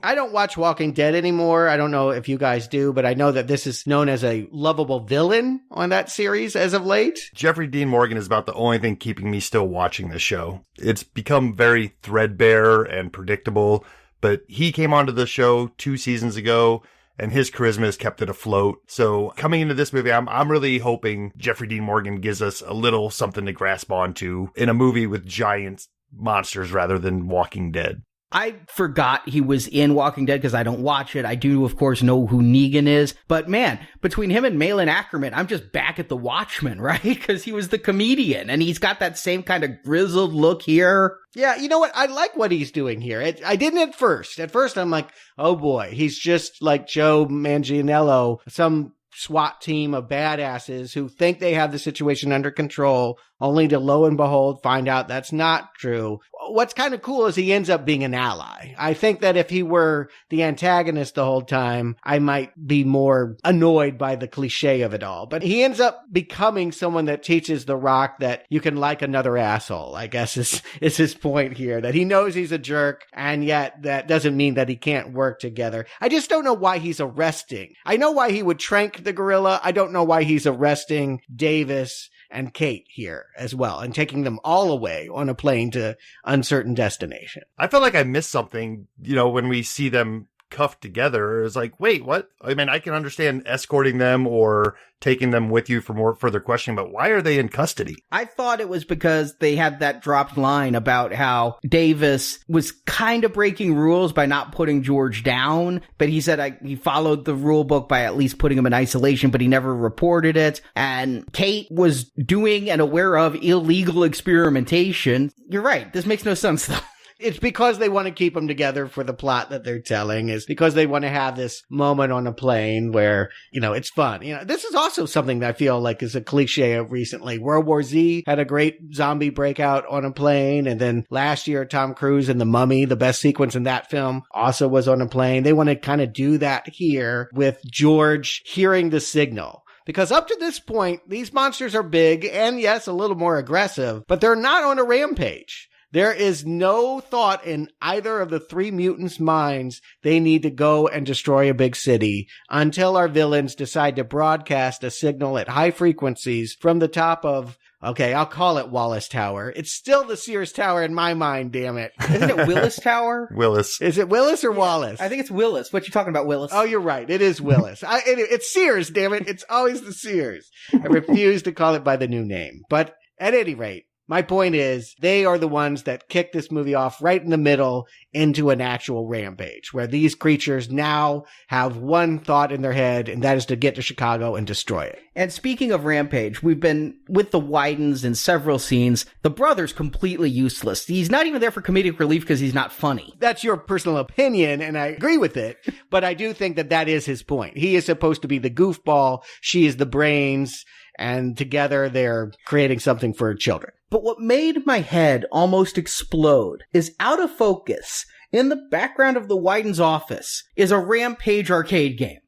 I don't watch Walking Dead anymore. I don't know if you guys do, but I know that this is known as a lovable villain on that series as of late. Jeffrey Dean Morgan is about the only thing keeping me still watching this show. It's become very threadbare and predictable, but he came onto the show 2 seasons ago, and his charisma has kept it afloat. So coming into this movie, I'm really hoping Jeffrey Dean Morgan gives us a little something to grasp onto in a movie with giant monsters rather than Walking Dead. I forgot he was in Walking Dead because I don't watch it. I do, of course, know who Negan is. But man, between him and Malin Ackerman, I'm just back at The Watchmen, right? Because he was the comedian, and he's got that same kind of grizzled look here. Yeah, you know what? I like what he's doing here. I didn't at first. At first, I'm like, oh boy, he's just like Joe Manganiello, some SWAT team of badasses who think they have the situation under control, only to lo and behold find out that's not true. What's kind of cool is he ends up being an ally. I think that if he were the antagonist the whole time, I might be more annoyed by the cliche of it all. But he ends up becoming someone that teaches The Rock that you can like another asshole, I guess is his point here, that he knows he's a jerk, and yet that doesn't mean that he can't work together. I just don't know why he's arresting. I know why he would trank the gorilla. I don't know why he's arresting Davis and Kate here as well, and taking them all away on a plane to uncertain destination. I feel like I missed something, when we see them cuffed together. It's like, wait, what? I mean, I can understand escorting them or taking them with you for more further questioning, but why are they in custody? I thought it was because they had that dropped line about how Davis was kind of breaking rules by not putting George down, but he said he followed the rule book by at least putting him in isolation, but he never reported it. And Kate was doing and aware of illegal experimentation. You're right. This makes no sense, though. It's because they want to keep them together for the plot that they're telling. It's because they want to have this moment on a plane where, it's fun. This is also something that I feel like is a cliche of recently. World War Z had a great zombie breakout on a plane. And then last year, Tom Cruise in The Mummy, the best sequence in that film, also was on a plane. They want to kind of do that here with George hearing the signal. Because up to this point, these monsters are big and, yes, a little more aggressive, but they're not on a rampage. There is no thought in either of the 3 mutants' minds they need to go and destroy a big city until our villains decide to broadcast a signal at high frequencies from the top of, okay, I'll call it Wallace Tower. It's still the Sears Tower in my mind, damn it. Isn't it Willis Tower? Willis. Is it Willis or Wallace? I think it's Willis. What you talking about, Willis? Oh, you're right. It is Willis. It's Sears, damn it. It's always the Sears. I refuse to call it by the new name. But at any rate, my point is, they are the ones that kick this movie off right in the middle into an actual rampage, where these creatures now have one thought in their head, and that is to get to Chicago and destroy it. And speaking of Rampage, we've been with the Wydens in several scenes. The brother's completely useless. He's not even there for comedic relief because he's not funny. That's your personal opinion, and I agree with it, but I do think that is his point. He is supposed to be the goofball, she is the brains, and together they're creating something for children. But what made my head almost explode is out of focus. In the background of the Wydens' office is a Rampage arcade game.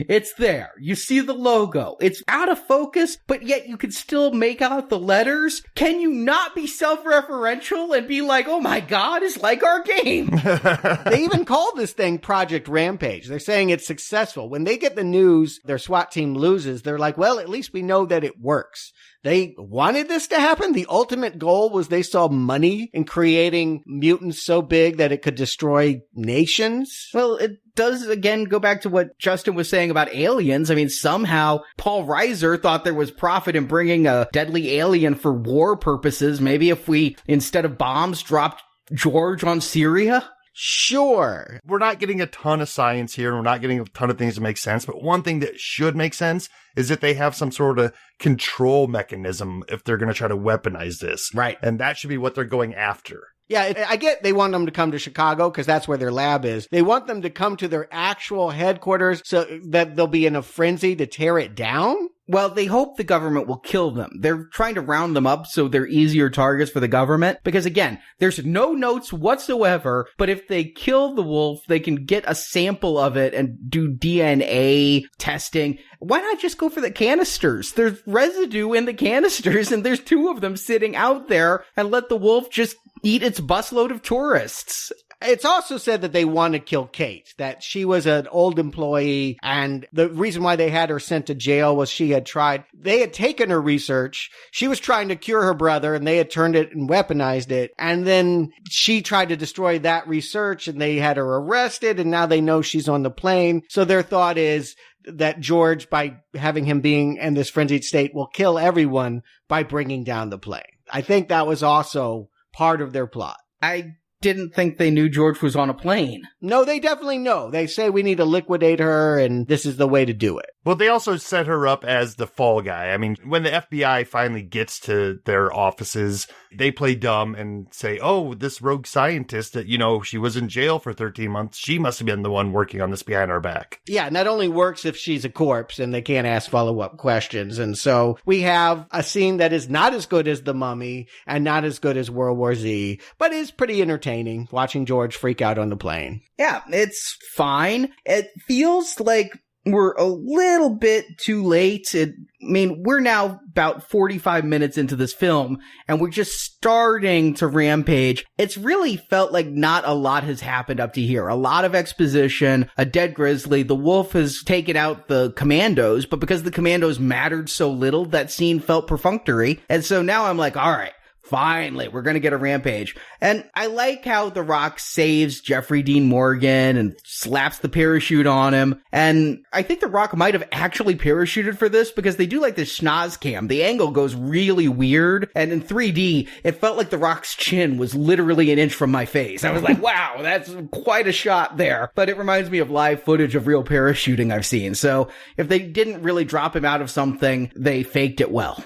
It's there. You see the logo. It's out of focus, but yet you can still make out the letters. Can you not be self-referential and be like, oh my God, it's like our game? They even call this thing Project Rampage. They're saying it's successful. When they get the news their SWAT team loses, they're like, well, at least we know that it works. They wanted this to happen. The ultimate goal was they saw money in creating mutants so big that it could destroy nations. Well, it does again go back to what Justin was saying about aliens. I mean, somehow Paul Reiser thought there was profit in bringing a deadly alien for war purposes. Maybe if we, instead of bombs, dropped George on Syria? Sure. We're not getting a ton of science here, and we're not getting a ton of things that make sense, but one thing that should make sense is that they have some sort of control mechanism if they're going to try to weaponize this. Right. And that should be what they're going after. Yeah, I get they want them to come to Chicago because that's where their lab is. They want them to come to their actual headquarters so that they'll be in a frenzy to tear it down. Well, they hope the government will kill them. They're trying to round them up so they're easier targets for the government. Because again, there's no notes whatsoever, but if they kill the wolf, they can get a sample of it and do DNA testing. Why not just go for the canisters? There's residue in the canisters and there's 2 of them sitting out there, and let the wolf just eat its busload of tourists. It's also said that they want to kill Kate, that she was an old employee, and the reason why they had her sent to jail was they had taken her research, she was trying to cure her brother, and they had turned it and weaponized it, and then she tried to destroy that research, and they had her arrested, and now they know she's on the plane, so their thought is that George, by having him being in this frenzied state, will kill everyone by bringing down the plane. I think that was also part of their plot. I didn't think they knew George was on a plane. No, they definitely know. They say we need to liquidate her, and this is the way to do it. Well, they also set her up as the fall guy. I mean, when the FBI finally gets to their offices, they play dumb and say, oh, this rogue scientist that, she was in jail for 13 months. She must have been the one working on this behind our back. Yeah, and that only works if she's a corpse and they can't ask follow-up questions. And so we have a scene that is not as good as The Mummy and not as good as World War Z, but is pretty entertaining watching George freak out on the plane. Yeah, it's fine. It feels like we're a little bit too late. We're now about 45 minutes into this film, and we're just starting to rampage. It's really felt like not a lot has happened up to here. A lot of exposition, a dead grizzly. The wolf has taken out the commandos, but because the commandos mattered so little, that scene felt perfunctory. And so now I'm like, all right, finally, we're going to get a rampage. And I like how The Rock saves Jeffrey Dean Morgan and slaps the parachute on him. And I think The Rock might have actually parachuted for this because they do like this schnoz cam. The angle goes really weird. And in 3D, it felt like The Rock's chin was literally an inch from my face. I was like, wow, that's quite a shot there. But it reminds me of live footage of real parachuting I've seen. So if they didn't really drop him out of something, they faked it well.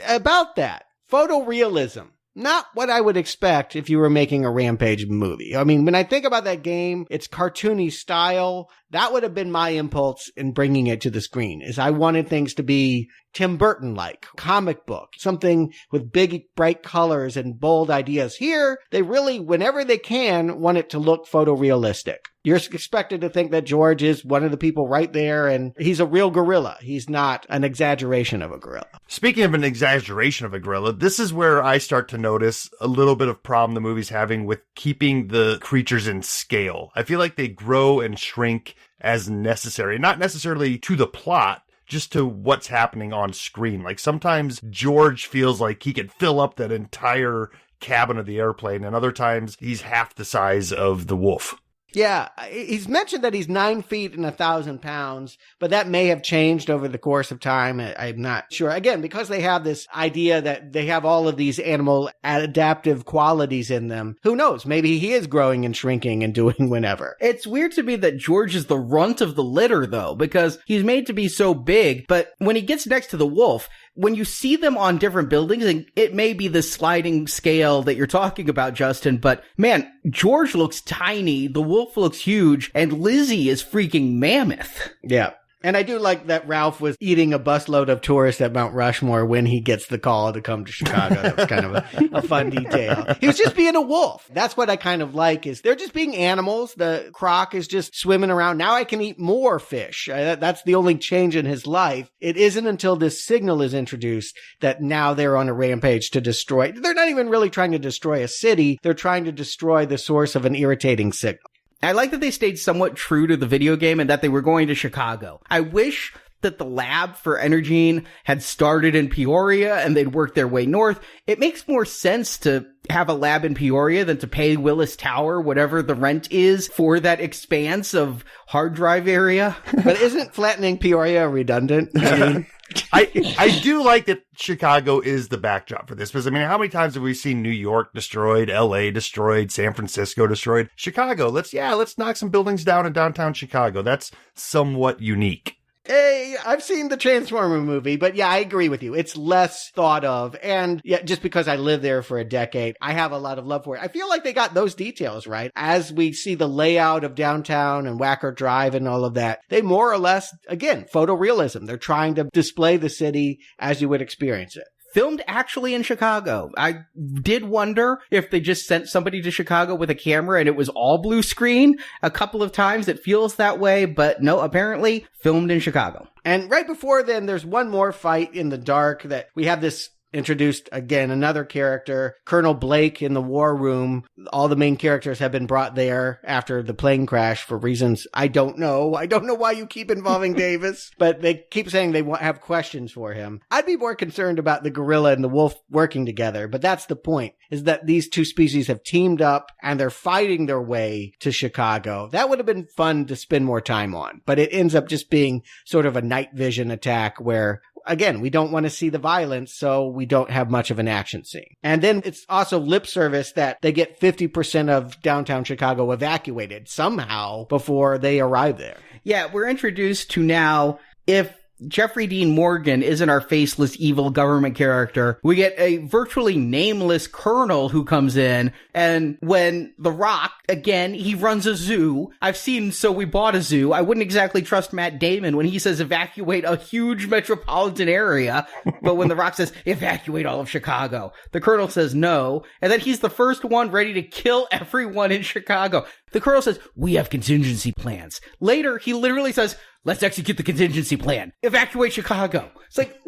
About that, photorealism. Not what I would expect if you were making a Rampage movie. I mean, when I think about that game, its cartoony style, that would have been my impulse in bringing it to the screen, is I wanted things to be Tim Burton-like, comic book, something with big, bright colors and bold ideas. Here, they really, whenever they can, want it to look photorealistic. You're expected to think that George is one of the people right there, and he's a real gorilla. He's not an exaggeration of a gorilla. Speaking of an exaggeration of a gorilla, this is where I start to notice a little bit of problem the movie's having with keeping the creatures in scale. I feel like they grow and shrink as necessary, not necessarily to the plot, just to what's happening on screen. Like sometimes George feels like he could fill up that entire cabin of the airplane, and other times he's half the size of the wolf. Yeah, he's mentioned that he's 9 feet and 1,000 pounds, but that may have changed over the course of time. I'm not sure. Again, because they have this idea that they have all of these animal adaptive qualities in them, who knows? Maybe he is growing and shrinking and doing whatever. It's weird to me that George is the runt of the litter, though, because he's made to be so big, but when he gets next to the wolf, when you see them on different buildings, and it may be the sliding scale that you're talking about, Justin, but man, George looks tiny, the wolf looks huge, and Lizzie is freaking mammoth. Yeah. And I do like that Ralph was eating a busload of tourists at Mount Rushmore when he gets the call to come to Chicago. That was kind of a fun detail. He was just being a wolf. That's what I kind of like, is they're just being animals. The croc is just swimming around. Now I can eat more fish. That's the only change in his life. It isn't until this signal is introduced that now they're on a rampage to destroy. They're not even really trying to destroy a city. They're trying to destroy the source of an irritating signal. I like that they stayed somewhat true to the video game and that they were going to Chicago. I wish that the lab for Energene had started in Peoria and they'd worked their way north. It makes more sense to have a lab in Peoria than to pay Willis Tower whatever the rent is for that expanse of hard drive area. But isn't flattening Peoria redundant? I mean, I do like that Chicago is the backdrop for this, because I mean, how many times have we seen New York destroyed, LA destroyed, San Francisco destroyed? Chicago, let's knock some buildings down in downtown Chicago. That's somewhat unique. Hey, I've seen the Transformer movie, but yeah, I agree with you. It's less thought of. And yeah, just because I lived there for a decade, I have a lot of love for it. I feel like they got those details right. As we see the layout of downtown and Wacker Drive and all of that, they more or less, again, photorealism. They're trying to display the city as you would experience it. Filmed actually in Chicago. I did wonder if they just sent somebody to Chicago with a camera and it was all blue screen. A couple of times it feels that way, but no, apparently filmed in Chicago. And right before then, there's one more fight in the dark that we have this introduced again, another character, Colonel Blake in the war room. All the main characters have been brought there after the plane crash for reasons I don't know. I don't know why you keep involving Davis, but they keep saying they have questions for him. I'd be more concerned about the gorilla and the wolf working together, but that's the point, is that these two species have teamed up and they're fighting their way to Chicago. That would have been fun to spend more time on, but it ends up just being sort of a night vision attack where, again, we don't want to see the violence, so we don't have much of an action scene. And then it's also lip service that they get 50% of downtown Chicago evacuated somehow before they arrive there. Yeah, we're introduced to now, if Jeffrey Dean Morgan isn't our faceless evil government character, we get a virtually nameless colonel who comes in, and when The Rock, again, he runs a zoo. I've seen So We Bought a Zoo. I wouldn't exactly trust Matt Damon when he says evacuate a huge metropolitan area, but when The Rock says evacuate all of Chicago, the colonel says no, and then he's the first one ready to kill everyone in Chicago. The colonel says, we have contingency plans. Later, he literally says, let's execute the contingency plan. Evacuate Chicago. It's like...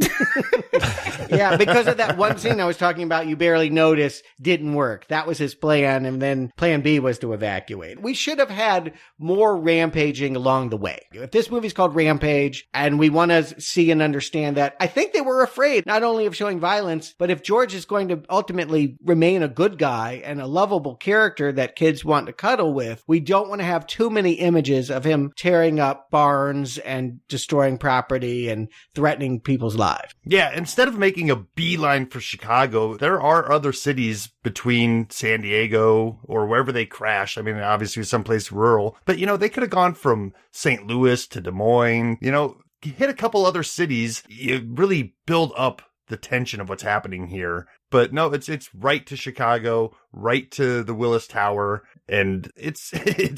Yeah, because of that one scene I was talking about, you barely notice, didn't work. That was his plan, and then plan B was to evacuate. We should have had more rampaging along the way. If this movie's called Rampage, and we want to see and understand that, I think they were afraid not only of showing violence, but if George is going to ultimately remain a good guy and a lovable character that kids want to cuddle with, we don't want to have too many images of him tearing up barns and destroying property and threatening people's lives. Yeah, instead of making a beeline for Chicago, there are other cities between San Diego or wherever they crash. I mean, obviously someplace rural, but they could have gone from St. Louis to Des Moines, hit a couple other cities. You really build up the tension of what's happening here. But no, it's right to Chicago, right to the Willis Tower, and it's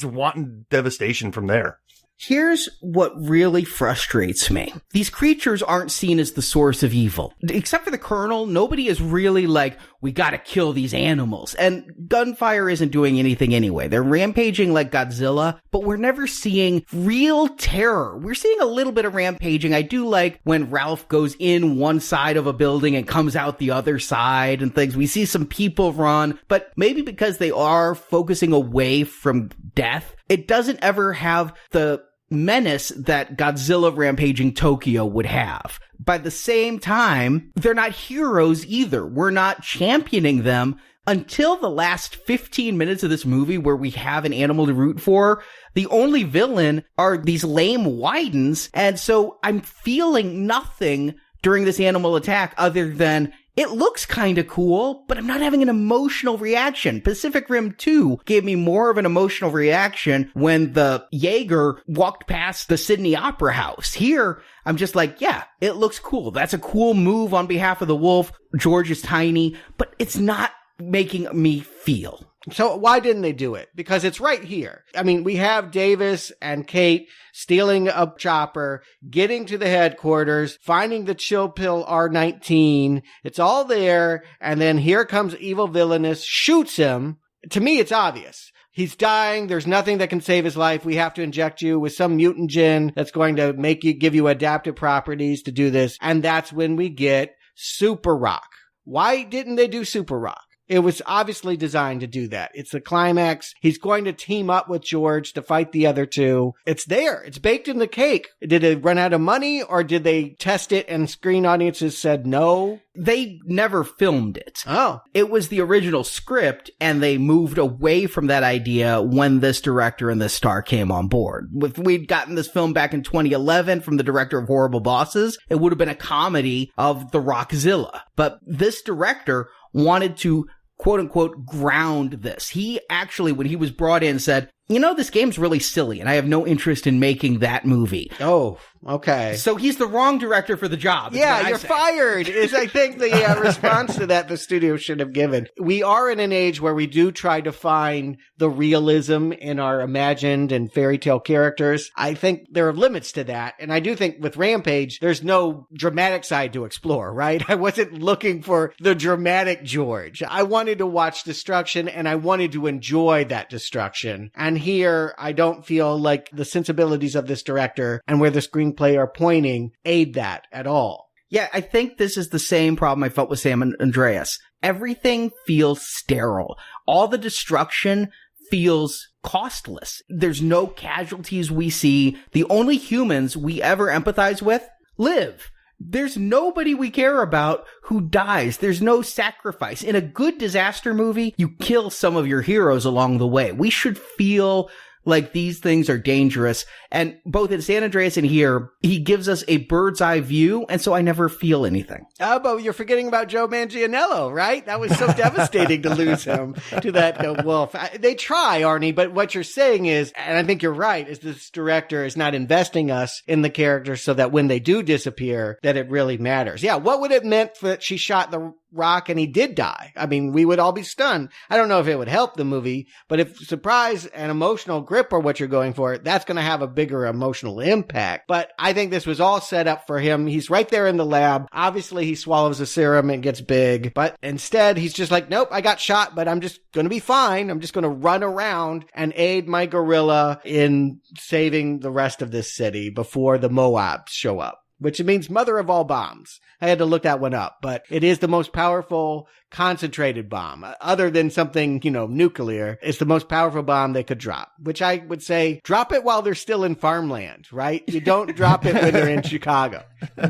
wanton devastation from there. Here's what really frustrates me. These creatures aren't seen as the source of evil. Except for the colonel, nobody is really like, we gotta kill these animals. And gunfire isn't doing anything anyway. They're rampaging like Godzilla, but we're never seeing real terror. We're seeing a little bit of rampaging. I do like when Ralph goes in one side of a building and comes out the other side and things. We see some people run, but maybe because they are focusing away from death, it doesn't ever have the menace that Godzilla rampaging Tokyo would have. By the same time, they're not heroes either. We're not championing them until the last 15 minutes of this movie where we have an animal to root for. The only villain are these lame Widens, and so I'm feeling nothing during this animal attack other than it looks kind of cool, but I'm not having an emotional reaction. Pacific Rim 2 gave me more of an emotional reaction when the Jaeger walked past the Sydney Opera House. Here, I'm just like, yeah, it looks cool. That's a cool move on behalf of the wolf. George is tiny, but it's not making me feel. So why didn't they do it? Because it's right here. I mean, we have Davis and Kate stealing a chopper, getting to the headquarters, finding the chill pill R19. It's all there. And then here comes evil villainous, shoots him. To me, it's obvious. He's dying. There's nothing that can save his life. We have to inject you with some mutant gin that's going to give you adaptive properties to do this. And that's when we get Super Rock. Why didn't they do Super Rock? It was obviously designed to do that. It's the climax. He's going to team up with George to fight the other two. It's there. It's baked in the cake. Did they run out of money or did they test it and screen audiences said no? They never filmed it. Oh. It was the original script, and they moved away from that idea when this director and this star came on board. If we'd gotten this film back in 2011 from the director of Horrible Bosses, it would have been a comedy of the Rockzilla. But this director wanted to quote unquote ground this. He actually, when he was brought in, said, this game's really silly and I have no interest in making that movie. Oh, okay. So he's the wrong director for the job. Yeah, you're fired is I think the response to that the studio should have given. We are in an age where we do try to find the realism in our imagined and fairy tale characters. I think there are limits to that. And I do think with Rampage, there's no dramatic side to explore, right? I wasn't looking for the dramatic George. I wanted to watch destruction and I wanted to enjoy that destruction. And here, I don't feel like the sensibilities of this director and where the screenplay are pointing aid that at all. Yeah, I think this is the same problem I felt with Sam and Andreas. Everything feels sterile. All the destruction feels costless. There's no casualties we see. The only humans we ever empathize with live. There's nobody we care about who dies. There's no sacrifice. In a good disaster movie, you kill some of your heroes along the way. We should feel like these things are dangerous. And both in San Andreas and here, he gives us a bird's eye view, and so I never feel anything. Oh, but you're forgetting about Joe Manganiello, right? That was so devastating to lose him to that wolf. They try, Arnie, but what you're saying is, and I think you're right, is this director is not investing us in the characters so that when they do disappear, that it really matters. Yeah, what would it meant that she shot the rock and he did die? I mean, we would all be stunned. I don't know if it would help the movie, but if surprise and emotional grip are what you're going for, that's going to have a bigger emotional impact. But I think this was all set up for him. He's right there in the lab. Obviously, he swallows a serum and gets big, but instead he's just like, nope, I got shot, but I'm just going to be fine. I'm just going to run around and aid my gorilla in saving the rest of this city before the Moabs show up, which means mother of all bombs. I had to look that one up, but it is the most powerful concentrated bomb. Other than something, nuclear, it's the most powerful bomb they could drop, which I would say drop it while they're still in farmland, right? You don't drop it when they're in Chicago.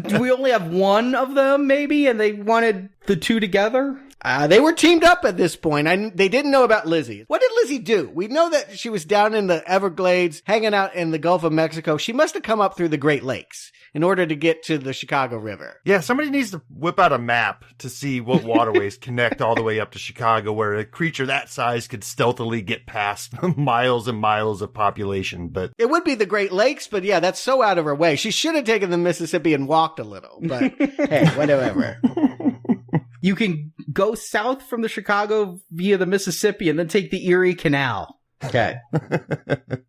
Do we only have one of them, maybe, and they wanted the two together? They were teamed up at this point. They didn't know about Lizzie. What did Lizzie do? We know that she was down in the Everglades, hanging out in the Gulf of Mexico. She must have come up through the Great Lakes in order to get to the Chicago River. Yeah, somebody needs to whip out a map to see what waterways connect all the way up to Chicago, where a creature that size could stealthily get past miles and miles of population. But it would be the Great Lakes, but yeah, that's so out of her way. She should have taken the Mississippi and walked a little, but hey, whatever. You can go south from the Chicago via the Mississippi and then take the Erie Canal. Okay.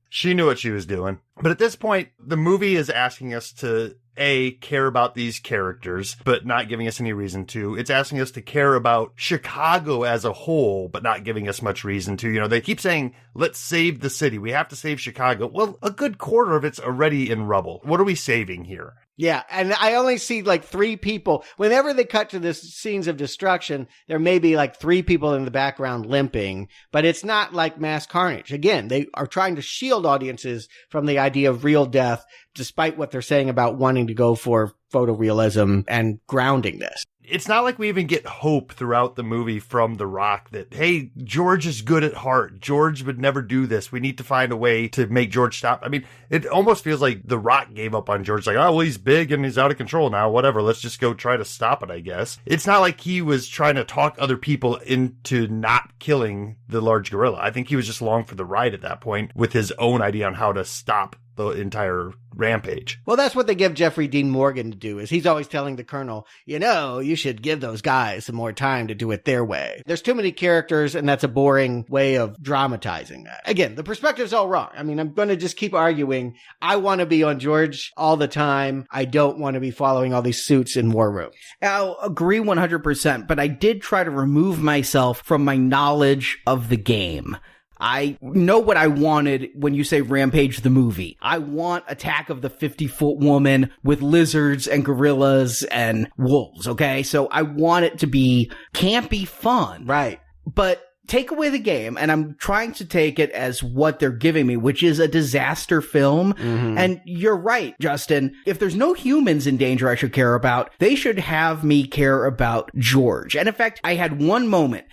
She knew what she was doing. But at this point, the movie is asking us to, A, care about these characters, but not giving us any reason to. It's asking us to care about Chicago as a whole, but not giving us much reason to. They keep saying, let's save the city. We have to save Chicago. Well, a good quarter of it's already in rubble. What are we saving here? Yeah, and I only see like 3 people. Whenever they cut to the scenes of destruction, there may be like 3 people in the background limping, but it's not like mass carnage. Again, they are trying to shield audiences from the idea of real death, despite what they're saying about wanting to go for photorealism and grounding this. It's not like we even get hope throughout the movie from The Rock that, hey, George is good at heart. George would never do this. We need to find a way to make George stop. I mean, it almost feels like The Rock gave up on George. Like, oh, well, he's big and he's out of control now. Whatever. Let's just go try to stop it, I guess. It's not like he was trying to talk other people into not killing the large gorilla. I think he was just along for the ride at that point with his own idea on how to stop the entire rampage. Well, that's what they give Jeffrey Dean Morgan to do, is he's always telling the colonel, you should give those guys some more time to do it their way. There's too many characters, and that's a boring way of dramatizing that. Again, the perspective's all wrong. I mean, I'm going to just keep arguing. I want to be on George all the time. I don't want to be following all these suits in war rooms. I'll agree 100%, but I did try to remove myself from my knowledge of the game. I know what I wanted when you say Rampage the movie. I want Attack of the 50-Foot Woman with lizards and gorillas and wolves, okay? So I want it to be campy fun. Right. But take away the game, and I'm trying to take it as what they're giving me, which is a disaster film. Mm-hmm. And you're right, Justin. If there's no humans in danger I should care about, they should have me care about George. And in fact, I had one moment.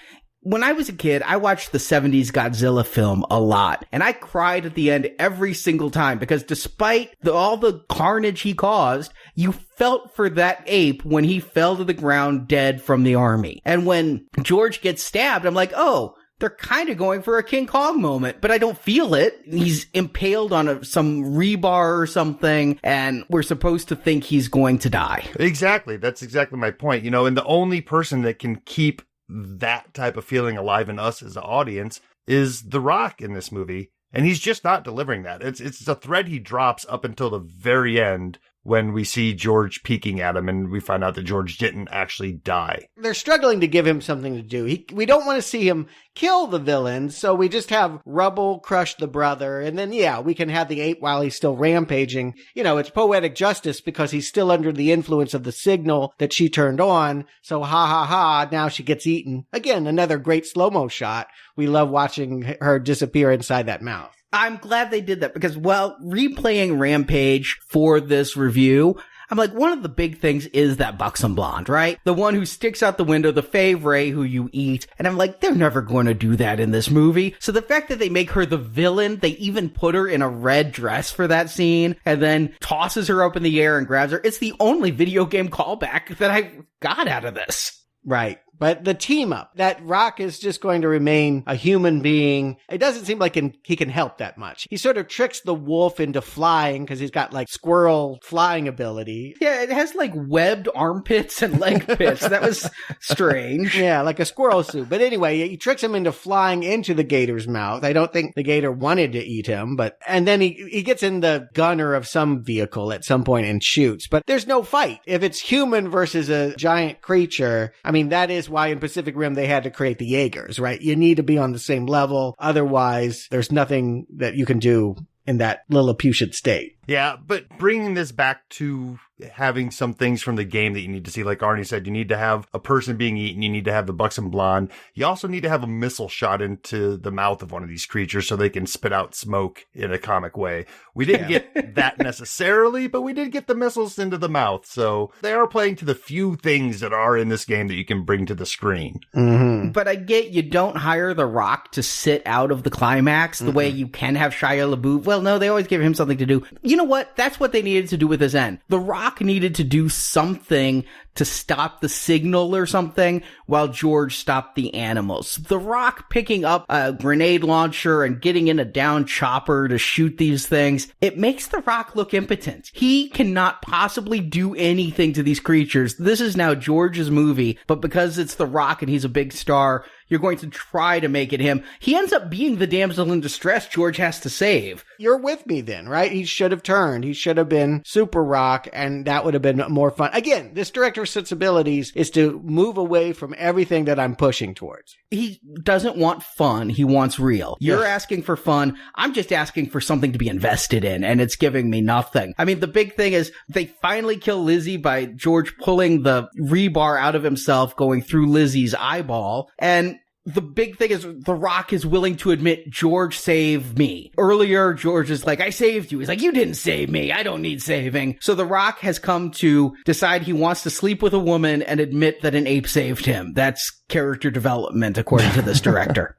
When I was a kid, I watched the 70s Godzilla film a lot, and I cried at the end every single time because despite all the carnage he caused, you felt for that ape when he fell to the ground dead from the army. And when George gets stabbed, I'm like, oh, they're kind of going for a King Kong moment, but I don't feel it. He's impaled on some rebar or something, and we're supposed to think he's going to die. Exactly. That's exactly my point. And the only person that can keep that type of feeling alive in us as an audience is The Rock in this movie. And he's just not delivering that. It's a thread he drops up until the very end when we see George peeking at him and we find out that George didn't actually die. They're struggling to give him something to do. We don't want to see him kill the villain, so we just have Rubble crush the brother, and then, we can have the ape while he's still rampaging. It's poetic justice because he's still under the influence of the signal that she turned on, so ha ha ha, now she gets eaten. Again, another great slow-mo shot. We love watching her disappear inside that mouth. I'm glad they did that because, replaying Rampage for this review, I'm like, one of the big things is that buxom blonde, right? The one who sticks out the window, the Favre who you eat. And I'm like, they're never going to do that in this movie. So the fact that they make her the villain, they even put her in a red dress for that scene and then tosses her up in the air and grabs her. It's the only video game callback that I got out of this. Right. But the team up, that Rock is just going to remain a human being. It doesn't seem like he can help that much. He sort of tricks the wolf into flying because he's got squirrel flying ability. Yeah, it has webbed armpits and leg pits. That was strange. Yeah, like a squirrel suit. But anyway, he tricks him into flying into the gator's mouth. I don't think the gator wanted to eat him, and then he gets in the gunner of some vehicle at some point and shoots. But there's no fight. If it's human versus a giant creature, that is why in Pacific Rim they had to create the Jaegers, right? You need to be on the same level. Otherwise, there's nothing that you can do in that Lilliputian state. Yeah, but bringing this back to having some things from the game that you need to see, like Arnie said, you need to have a person being eaten, you need to have the buxom blonde, you also need to have a missile shot into the mouth of one of these creatures so they can spit out smoke in a comic way. We didn't get that necessarily, but we did get the missiles into the mouth, so they are playing to the few things that are in this game that you can bring to the screen. Mm-hmm. But I get you don't hire The Rock to sit out of the climax the way you can have Shia LaBeouf. Well, no, they always give him something to do. You know what? That's what they needed to do with this end. The Rock needed to do something to stop the signal or something while George stopped the animals. The Rock picking up a grenade launcher and getting in a down chopper to shoot these things, it makes The Rock look impotent. He cannot possibly do anything to these creatures. This is now George's movie, but because it's The Rock and he's a big star, you're going to try to make it him. He ends up being the damsel in distress George has to save. You're with me then, right? He should have turned. He should have been Super Rock, and that would have been more fun. Again, this director's sensibilities is to move away from everything that I'm pushing towards. He doesn't want fun. He wants real. You're asking for fun. I'm just asking for something to be invested in, and it's giving me nothing. The big thing is they finally kill Lizzie by George pulling the rebar out of himself, going through Lizzie's eyeball, and the big thing is The Rock is willing to admit, George saved me. Earlier, George is like, I saved you. He's like, you didn't save me. I don't need saving. So The Rock has come to decide he wants to sleep with a woman and admit that an ape saved him. That's character development, according to this director.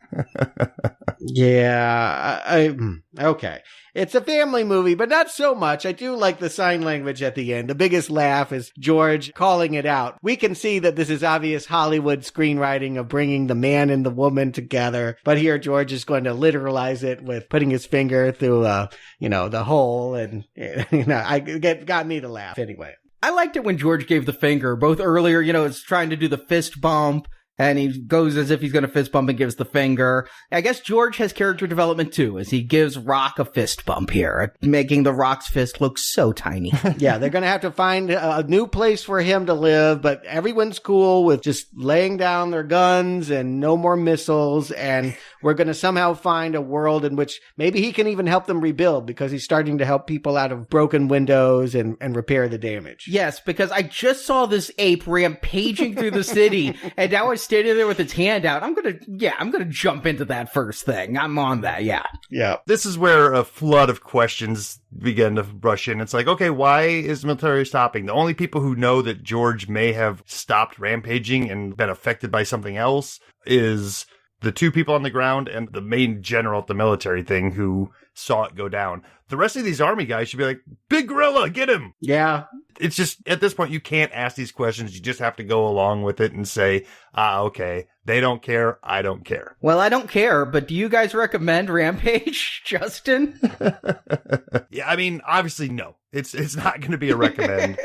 Yeah, okay. It's a family movie, but not so much. I do like the sign language at the end. The biggest laugh is George calling it out. We can see that this is obvious Hollywood screenwriting of bringing the man and the woman together. But here George is going to literalize it with putting his finger through, the hole. And, got me to laugh anyway. I liked it when George gave the finger, both earlier, it's trying to do the fist bump. And he goes as if he's going to fist bump and gives the finger. I guess George has character development too, as he gives Rock a fist bump here, making the Rock's fist look so tiny. Yeah, they're going to have to find a new place for him to live, but everyone's cool with just laying down their guns and no more missiles. And we're going to somehow find a world in which maybe he can even help them rebuild because he's starting to help people out of broken windows and repair the damage. Yes, because I just saw this ape rampaging through the city, and now it's standing there with its hand out. I'm gonna jump into that first thing. I'm on that, yeah. Yeah. This is where a flood of questions begin to rush in. It's like, okay, why is the military stopping? The only people who know that George may have stopped rampaging and been affected by something else is the two people on the ground and the main general at the military thing who saw it go down. The rest of these army guys should be like, big gorilla, get him. Yeah. It's just, at this point, you can't ask these questions. You just have to go along with it and say, okay, they don't care. I don't care. Well, I don't care, but do you guys recommend Rampage, Justin? Yeah, I mean, obviously, no. It's not going to be a recommend.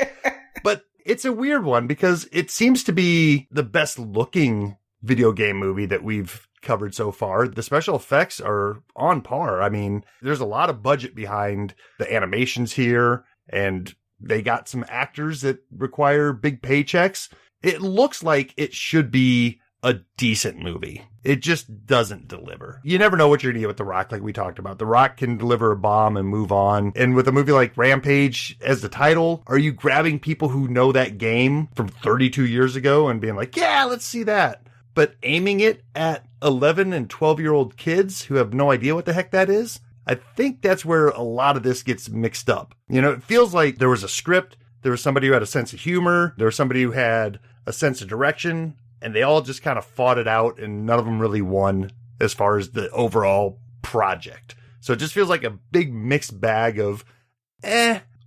But it's a weird one because it seems to be the best looking video game movie that we've covered so far. The special effects are on par. I mean, there's a lot of budget behind the animations here, and they got some actors that require big paychecks. It looks like it should be a decent movie. It just doesn't deliver. You never know what you're going to get with The Rock, like we talked about. The Rock can deliver a bomb and move on. And with a movie like Rampage as the title, are you grabbing people who know that game from 32 years ago and being like, yeah, let's see that? But aiming it at 11 and 12-year-old kids who have no idea what the heck that is? I think that's where a lot of this gets mixed up. You know, it feels like there was a script, there was somebody who had a sense of humor, there was somebody who had a sense of direction, and they all just kind of fought it out, and none of them really won as far as the overall project. So it just feels like a big mixed bag of,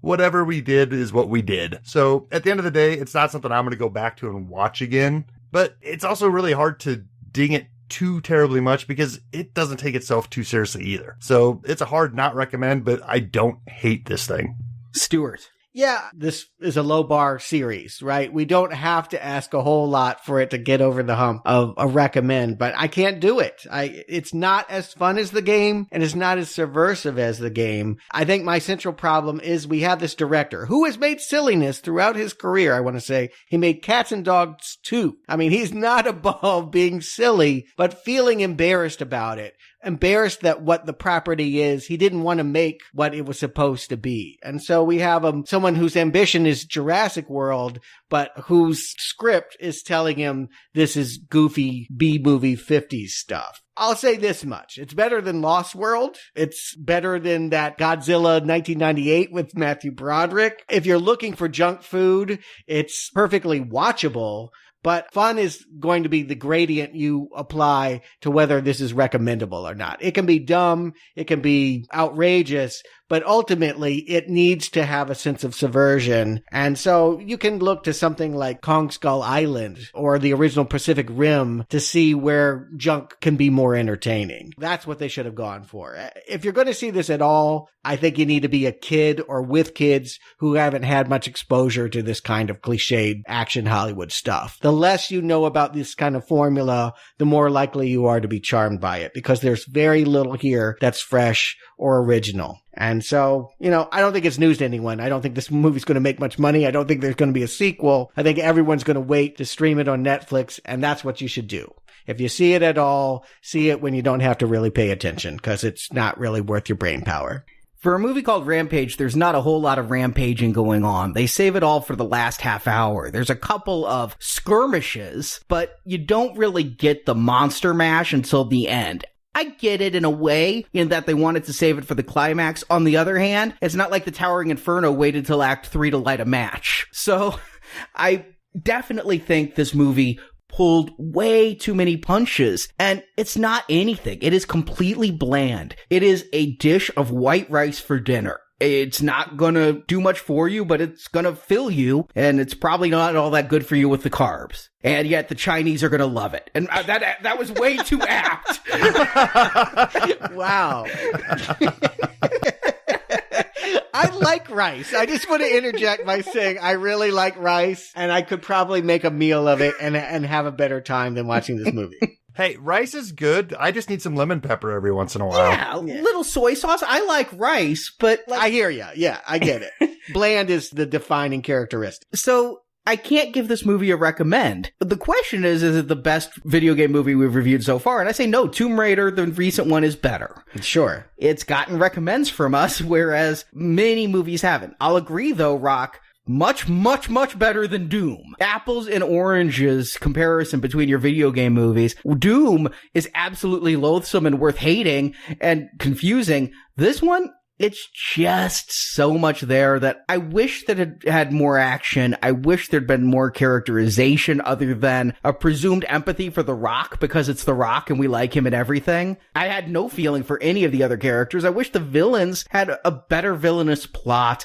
whatever we did is what we did. So at the end of the day, it's not something I'm going to go back to and watch again, but it's also really hard to ding it too terribly much because it doesn't take itself too seriously either. So it's a hard not recommend, but I don't hate this thing. Stuart. Yeah, this is a low bar series, right? We don't have to ask a whole lot for it to get over the hump of a recommend, but I can't do it. It's not as fun as the game, and it's not as subversive as the game. I think my central problem is we have this director who has made silliness throughout his career, I want to say. He made Cats and Dogs 2. I mean, he's not above being silly, but feeling embarrassed about it. Embarrassed that what the property is, he didn't want to make what it was supposed to be. And so we have someone whose ambition is Jurassic World, but whose script is telling him this is goofy B-movie 50s stuff. I'll say this much. It's better than Lost World. It's better than that Godzilla 1998 with Matthew Broderick. If you're looking for junk food, it's perfectly watchable. But fun is going to be the gradient you apply to whether this is recommendable or not. It can be dumb, it can be outrageous, but ultimately it needs to have a sense of subversion. And so you can look to something like Kong Skull Island or the original Pacific Rim to see where junk can be more entertaining. That's what they should have gone for. If you're going to see this at all, I think you need to be a kid or with kids who haven't had much exposure to this kind of cliched action Hollywood stuff. The less you know about this kind of formula, the more likely you are to be charmed by it, because there's very little here that's fresh or original. And so, I don't think it's news to anyone. I don't think this movie's going to make much money. I don't think there's going to be a sequel. I think everyone's going to wait to stream it on Netflix, and that's what you should do. If you see it at all, see it when you don't have to really pay attention, because it's not really worth your brain power. For a movie called Rampage, there's not a whole lot of rampaging going on. They save it all for the last half hour. There's a couple of skirmishes, but you don't really get the monster mash until the end. I get it in a way, in that they wanted to save it for the climax. On the other hand, it's not like the Towering Inferno waited till Act 3 to light a match. So I definitely think this movie pulled way too many punches, and it's not anything. It is completely bland. It is a dish of white rice for dinner. It's not gonna do much for you, but it's gonna fill you, and it's probably not all that good for you with the carbs. And yet the Chinese are gonna love it. And that was way too apt. Wow. I like rice. I just want to interject by saying I really like rice, and I could probably make a meal of it and have a better time than watching this movie. Hey, rice is good. I just need some lemon pepper every once in a while. Yeah, a little soy sauce. I like rice, but I hear you. Yeah, I get it. Bland is the defining characteristic. So I can't give this movie a recommend. The question is it the best video game movie we've reviewed so far? And I say no, Tomb Raider, the recent one, is better. Sure. It's gotten recommends from us, whereas many movies haven't. I'll agree, though, Rock, much, much, much better than Doom. Apples and oranges comparison between your video game movies. Doom is absolutely loathsome and worth hating and confusing. This one It's just so much there that I wish that it had more action. I wish there'd been more characterization other than a presumed empathy for The Rock because it's The Rock and we like him and everything. I had no feeling for any of the other characters. I wish the villains had a better villainous plot.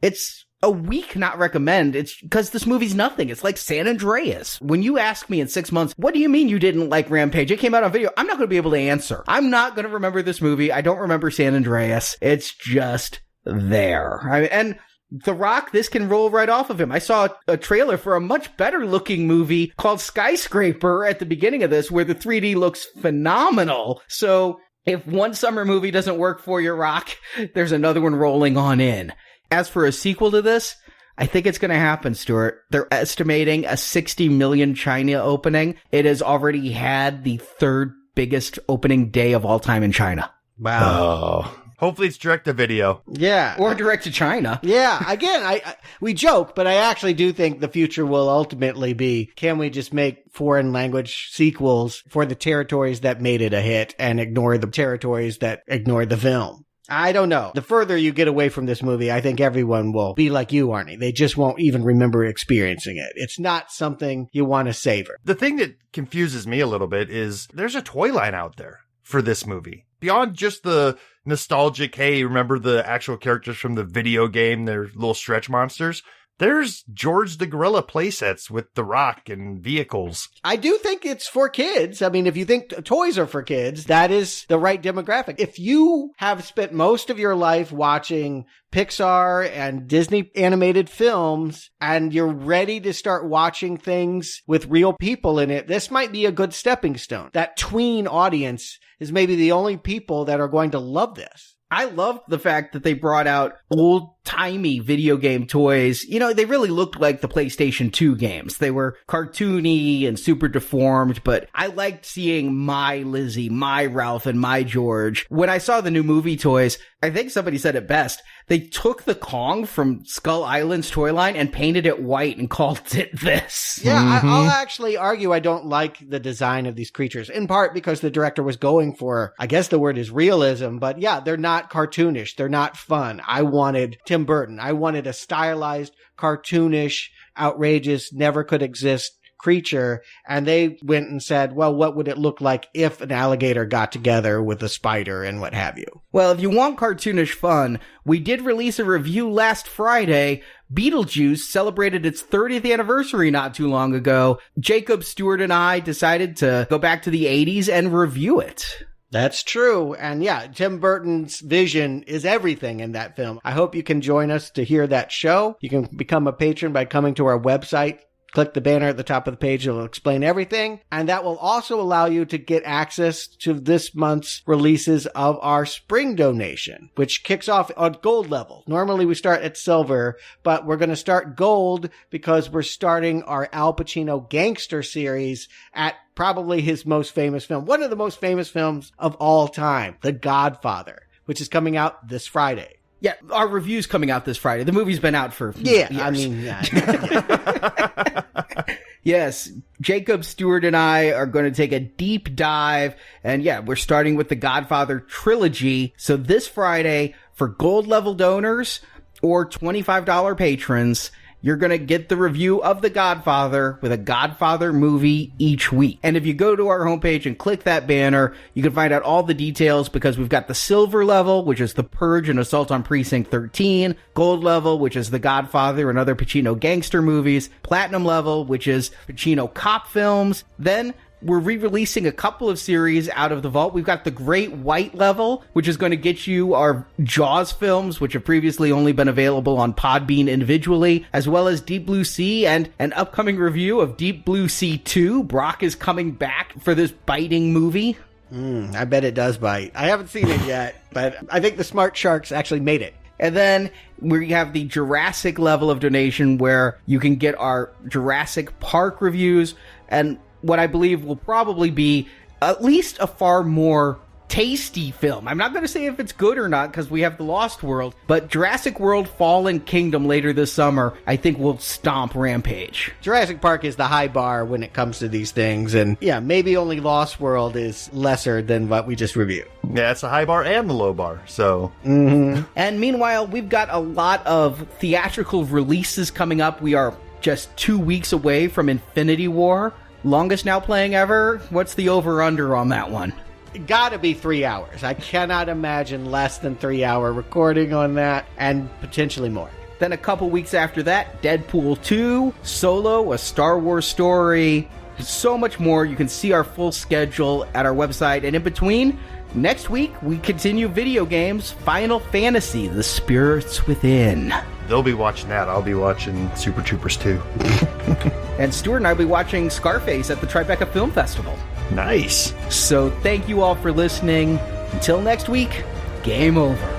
It's a weak not recommend. It's because this movie's nothing. It's like San Andreas. When you ask me in 6 months, what do you mean you didn't like Rampage? It came out on video. I'm not going to be able to answer. I'm not going to remember this movie. I don't remember San Andreas. It's just there. And The Rock, this can roll right off of him. I saw a trailer for a much better looking movie called Skyscraper at the beginning of this where the 3D looks phenomenal. So if one summer movie doesn't work for you, Rock, there's another one rolling on in. As for a sequel to this, I think it's going to happen, Stuart. They're estimating a 60 million China opening. It has already had the third biggest opening day of all time in China. Wow. Oh. Hopefully it's direct to video. Yeah. Or direct to China. Yeah. Again, we joke, but I actually do think the future will ultimately be, can we just make foreign language sequels for the territories that made it a hit and ignore the territories that ignored the film? I don't know. The further you get away from this movie, I think everyone will be like you, Arnie. They just won't even remember experiencing it. It's not something you want to savor. The thing that confuses me a little bit is there's a toy line out there for this movie. Beyond just the nostalgic, hey, remember the actual characters from the video game, they're little stretch monsters. There's George the Gorilla playsets with The Rock and vehicles. I do think it's for kids. I mean, if you think toys are for kids, that is the right demographic. If you have spent most of your life watching Pixar and Disney animated films and you're ready to start watching things with real people in it, this might be a good stepping stone. That tween audience is maybe the only people that are going to love this. I loved the fact that they brought out old-timey video game toys. You know, they really looked like the PlayStation 2 games. They were cartoony and super deformed, but I liked seeing my Lizzie, my Ralph, and my George. When I saw the new movie toys, I think somebody said it best. They took the Kong from Skull Island's toy line and painted it white and called it this. Yeah, I'll actually argue I don't like the design of these creatures, in part because the director was going for, I guess the word is realism, but yeah, they're not cartoonish. They're not fun. I wanted Tim Burton. I wanted a stylized, cartoonish, outrageous, never could exist creature, and they went and said, well, what would it look like if an alligator got together with a spider and what have you? Well, if you want cartoonish fun, we did release a review last Friday. Beetlejuice celebrated its 30th anniversary not too long ago. Jacob, Stuart, and I decided to go back to the 80s and review it. That's true. And yeah, Tim Burton's vision is everything in that film. I hope you can join us to hear that show. You can become a patron by coming to our website. Click the banner at the top of the page. It'll explain everything. And that will also allow you to get access to this month's releases of our spring donation, which kicks off on gold level. Normally we start at silver, but we're going to start gold because we're starting our Al Pacino gangster series at probably his most famous film. One of the most famous films of all time, The Godfather, which is coming out this Friday. Yeah, our review's coming out this Friday. The movie's been out for years. I mean, yeah. Yes, Jacob, Stuart, and I are going to take a deep dive. And yeah, we're starting with the Godfather trilogy. So this Friday, for gold level donors or $25 patrons, you're going to get the review of The Godfather with a Godfather movie each week. And if you go to our homepage and click that banner, you can find out all the details because we've got the silver level, which is The Purge and Assault on Precinct 13, gold level, which is The Godfather and other Pacino gangster movies, platinum level, which is Pacino cop films. Then we're re-releasing a couple of series out of the vault. We've got the Great White level, which is going to get you our Jaws films, which have previously only been available on Podbean individually, as well as Deep Blue Sea and an upcoming review of Deep Blue Sea 2. Brock is coming back for this biting movie. I bet it does bite. I haven't seen it yet, but I think the Smart Sharks actually made it. And then we have the Jurassic level of donation where you can get our Jurassic Park reviews and what I believe will probably be at least a far more tasty film. I'm not going to say if it's good or not because we have The Lost World, but Jurassic World Fallen Kingdom later this summer, I think will stomp Rampage. Jurassic Park is the high bar when it comes to these things, and yeah, maybe only Lost World is lesser than what we just reviewed. Yeah, it's the high bar and the low bar, so. And meanwhile, we've got a lot of theatrical releases coming up. We are just 2 weeks away from Infinity War. Longest Now Playing ever? What's the over-under on that one? Gotta be 3 hours. I cannot imagine less than 3 hour recording on that, and potentially more. Then a couple weeks after that, Deadpool 2, Solo, A Star Wars Story, so much more. You can see our full schedule at our website. And in between, next week, we continue video games, Final Fantasy, The Spirits Within. They'll be watching that. I'll be watching Super Troopers 2. And Stuart and I will be watching Scarface at the Tribeca Film Festival. Nice. So thank you all for listening. Until next week, game over.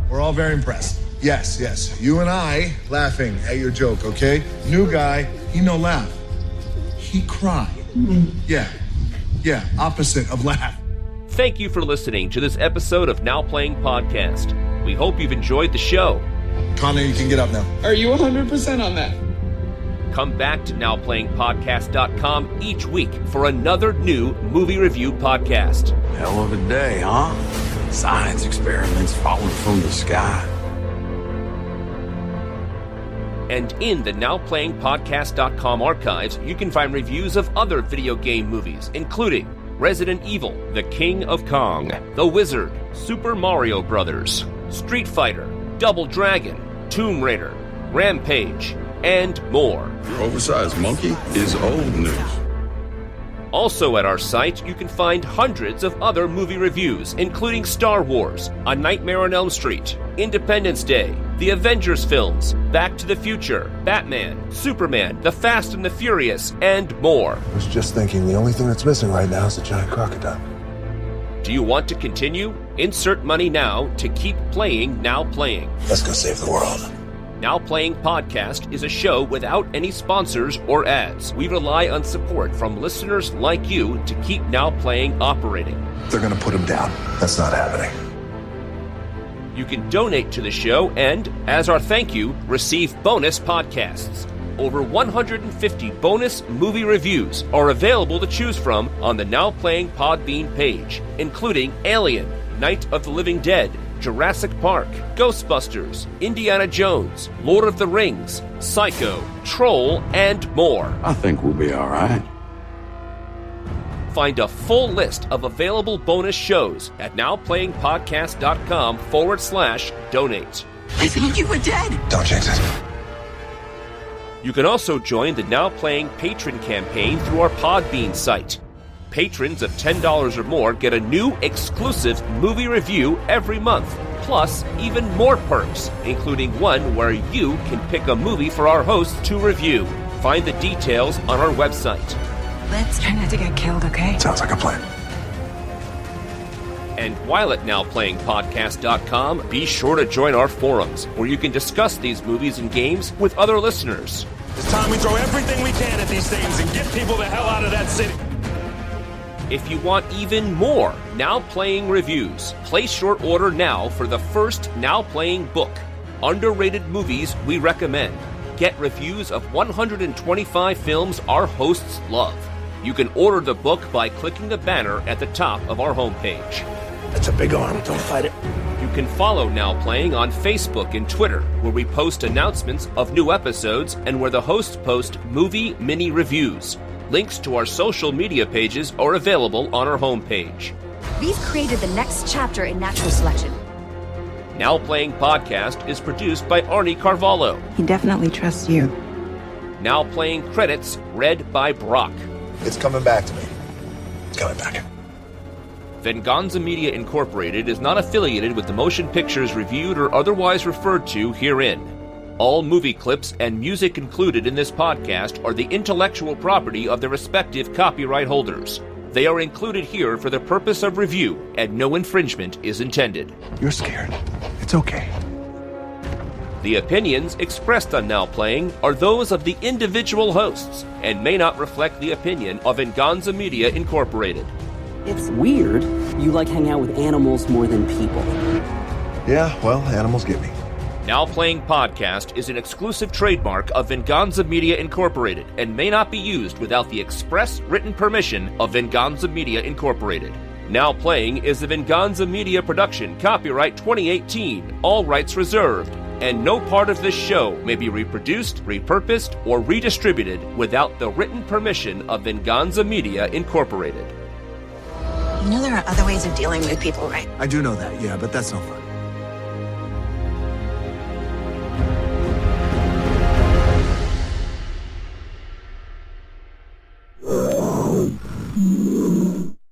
We're all very impressed. Yes. You and I laughing at your joke, okay? New guy, he no laugh. He cry. Yeah, opposite of laugh. Thank you for listening to this episode of Now Playing Podcast. We hope you've enjoyed the show. Connor, you can get up now. Are you 100% on that? Come back to NowPlayingPodcast.com each week for another new movie review podcast. Hell of a day, huh? Science experiments falling from the sky. And in the NowPlayingPodcast.com archives, you can find reviews of other video game movies, including Resident Evil, The King of Kong, The Wizard, Super Mario Bros., Street Fighter, Double Dragon, Tomb Raider, Rampage, and more. Your oversized monkey is old news. Also at our site, you can find hundreds of other movie reviews, including Star Wars, A Nightmare on Elm Street, Independence Day, the Avengers films, Back to the Future, Batman, Superman, The Fast and the Furious, and more. I was just thinking the only thing that's missing right now is a giant crocodile. Do you want to continue? Insert money now to keep playing Now Playing. Let's go save the world. Now Playing Podcast is a show without any sponsors or ads. We rely on support from listeners like you to keep Now Playing operating. They're gonna put him down. That's not happening. You can donate to the show and, as our thank you, receive bonus podcasts. Over 150 bonus movie reviews are available to choose from on the Now Playing Podbean page, including Alien, Night of the Living Dead, Jurassic Park, Ghostbusters, Indiana Jones, Lord of the Rings, Psycho, Troll, and more. I think we'll be all right. Find a full list of available bonus shows at nowplayingpodcast.com/donate. I thought you were dead. Don't jinx it. You can also join the Now Playing Patron campaign through our Podbean site. Patrons of $10 or more get a new exclusive movie review every month, plus even more perks, including one where you can pick a movie for our hosts to review. Find the details on our website. Let's try not to get killed, okay? Sounds like a plan. And while at NowPlayingPodcast.com, be sure to join our forums, where you can discuss these movies and games with other listeners. It's time we throw everything we can at these things and get people the hell out of that city. If you want even more Now Playing reviews, place your order now for the first Now Playing book, Underrated Movies We Recommend. Get reviews of 125 films our hosts love. You can order the book by clicking the banner at the top of our homepage. That's a big arm. Don't fight it. You can follow Now Playing on Facebook and Twitter, where we post announcements of new episodes and where the hosts post movie mini reviews. Links to our social media pages are available on our homepage. We've created the next chapter in natural selection. Now Playing Podcast is produced by Arnie Carvalho. He definitely trusts you. Now Playing credits read by Brock. It's coming back to me. It's coming back. Venganza Media Incorporated is not affiliated with the motion pictures reviewed or otherwise referred to herein. All movie clips and music included in this podcast are the intellectual property of their respective copyright holders. They are included here for the purpose of review, and no infringement is intended. You're scared. It's okay. The opinions expressed on Now Playing are those of the individual hosts and may not reflect the opinion of Venganza Media Incorporated. It's weird. You like hang out with animals more than people. Yeah, well, animals get me. Now Playing Podcast is an exclusive trademark of Venganza Media Incorporated and may not be used without the express written permission of Venganza Media Incorporated. Now Playing is a Venganza Media production, copyright 2018, all rights reserved, and no part of this show may be reproduced, repurposed, or redistributed without the written permission of Venganza Media Incorporated. You know there are other ways of dealing with people, right? I do know that, yeah, but that's no fun.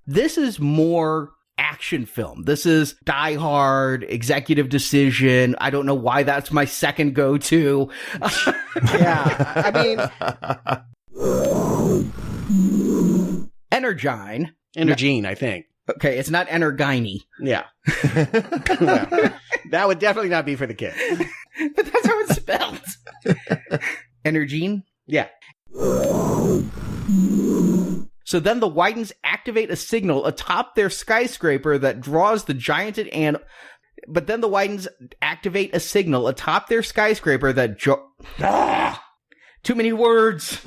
This is more action film. This is Die Hard, Executive Decision. I don't know why that's my second go-to. Yeah, I mean... Energine, I think. Okay, it's not Energiny. Yeah. Well, that would definitely not be for the kids. But that's how it's spelled. Energine? Yeah. So then the Whitens activate a signal atop their skyscraper that draws the gianted But then the Whitens activate a signal atop their skyscraper that too many words.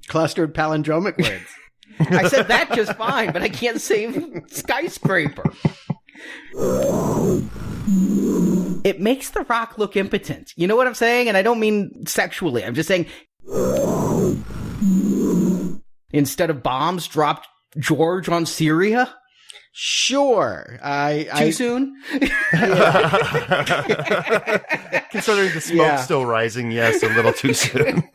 Clustered palindromic words. I said that just fine, but I can't say skyscraper. It makes The Rock look impotent. You know what I'm saying? And I don't mean sexually. I'm just saying... Instead of bombs dropped George on Syria? Sure. Too soon? Considering the smoke's still rising, yes, a little too soon.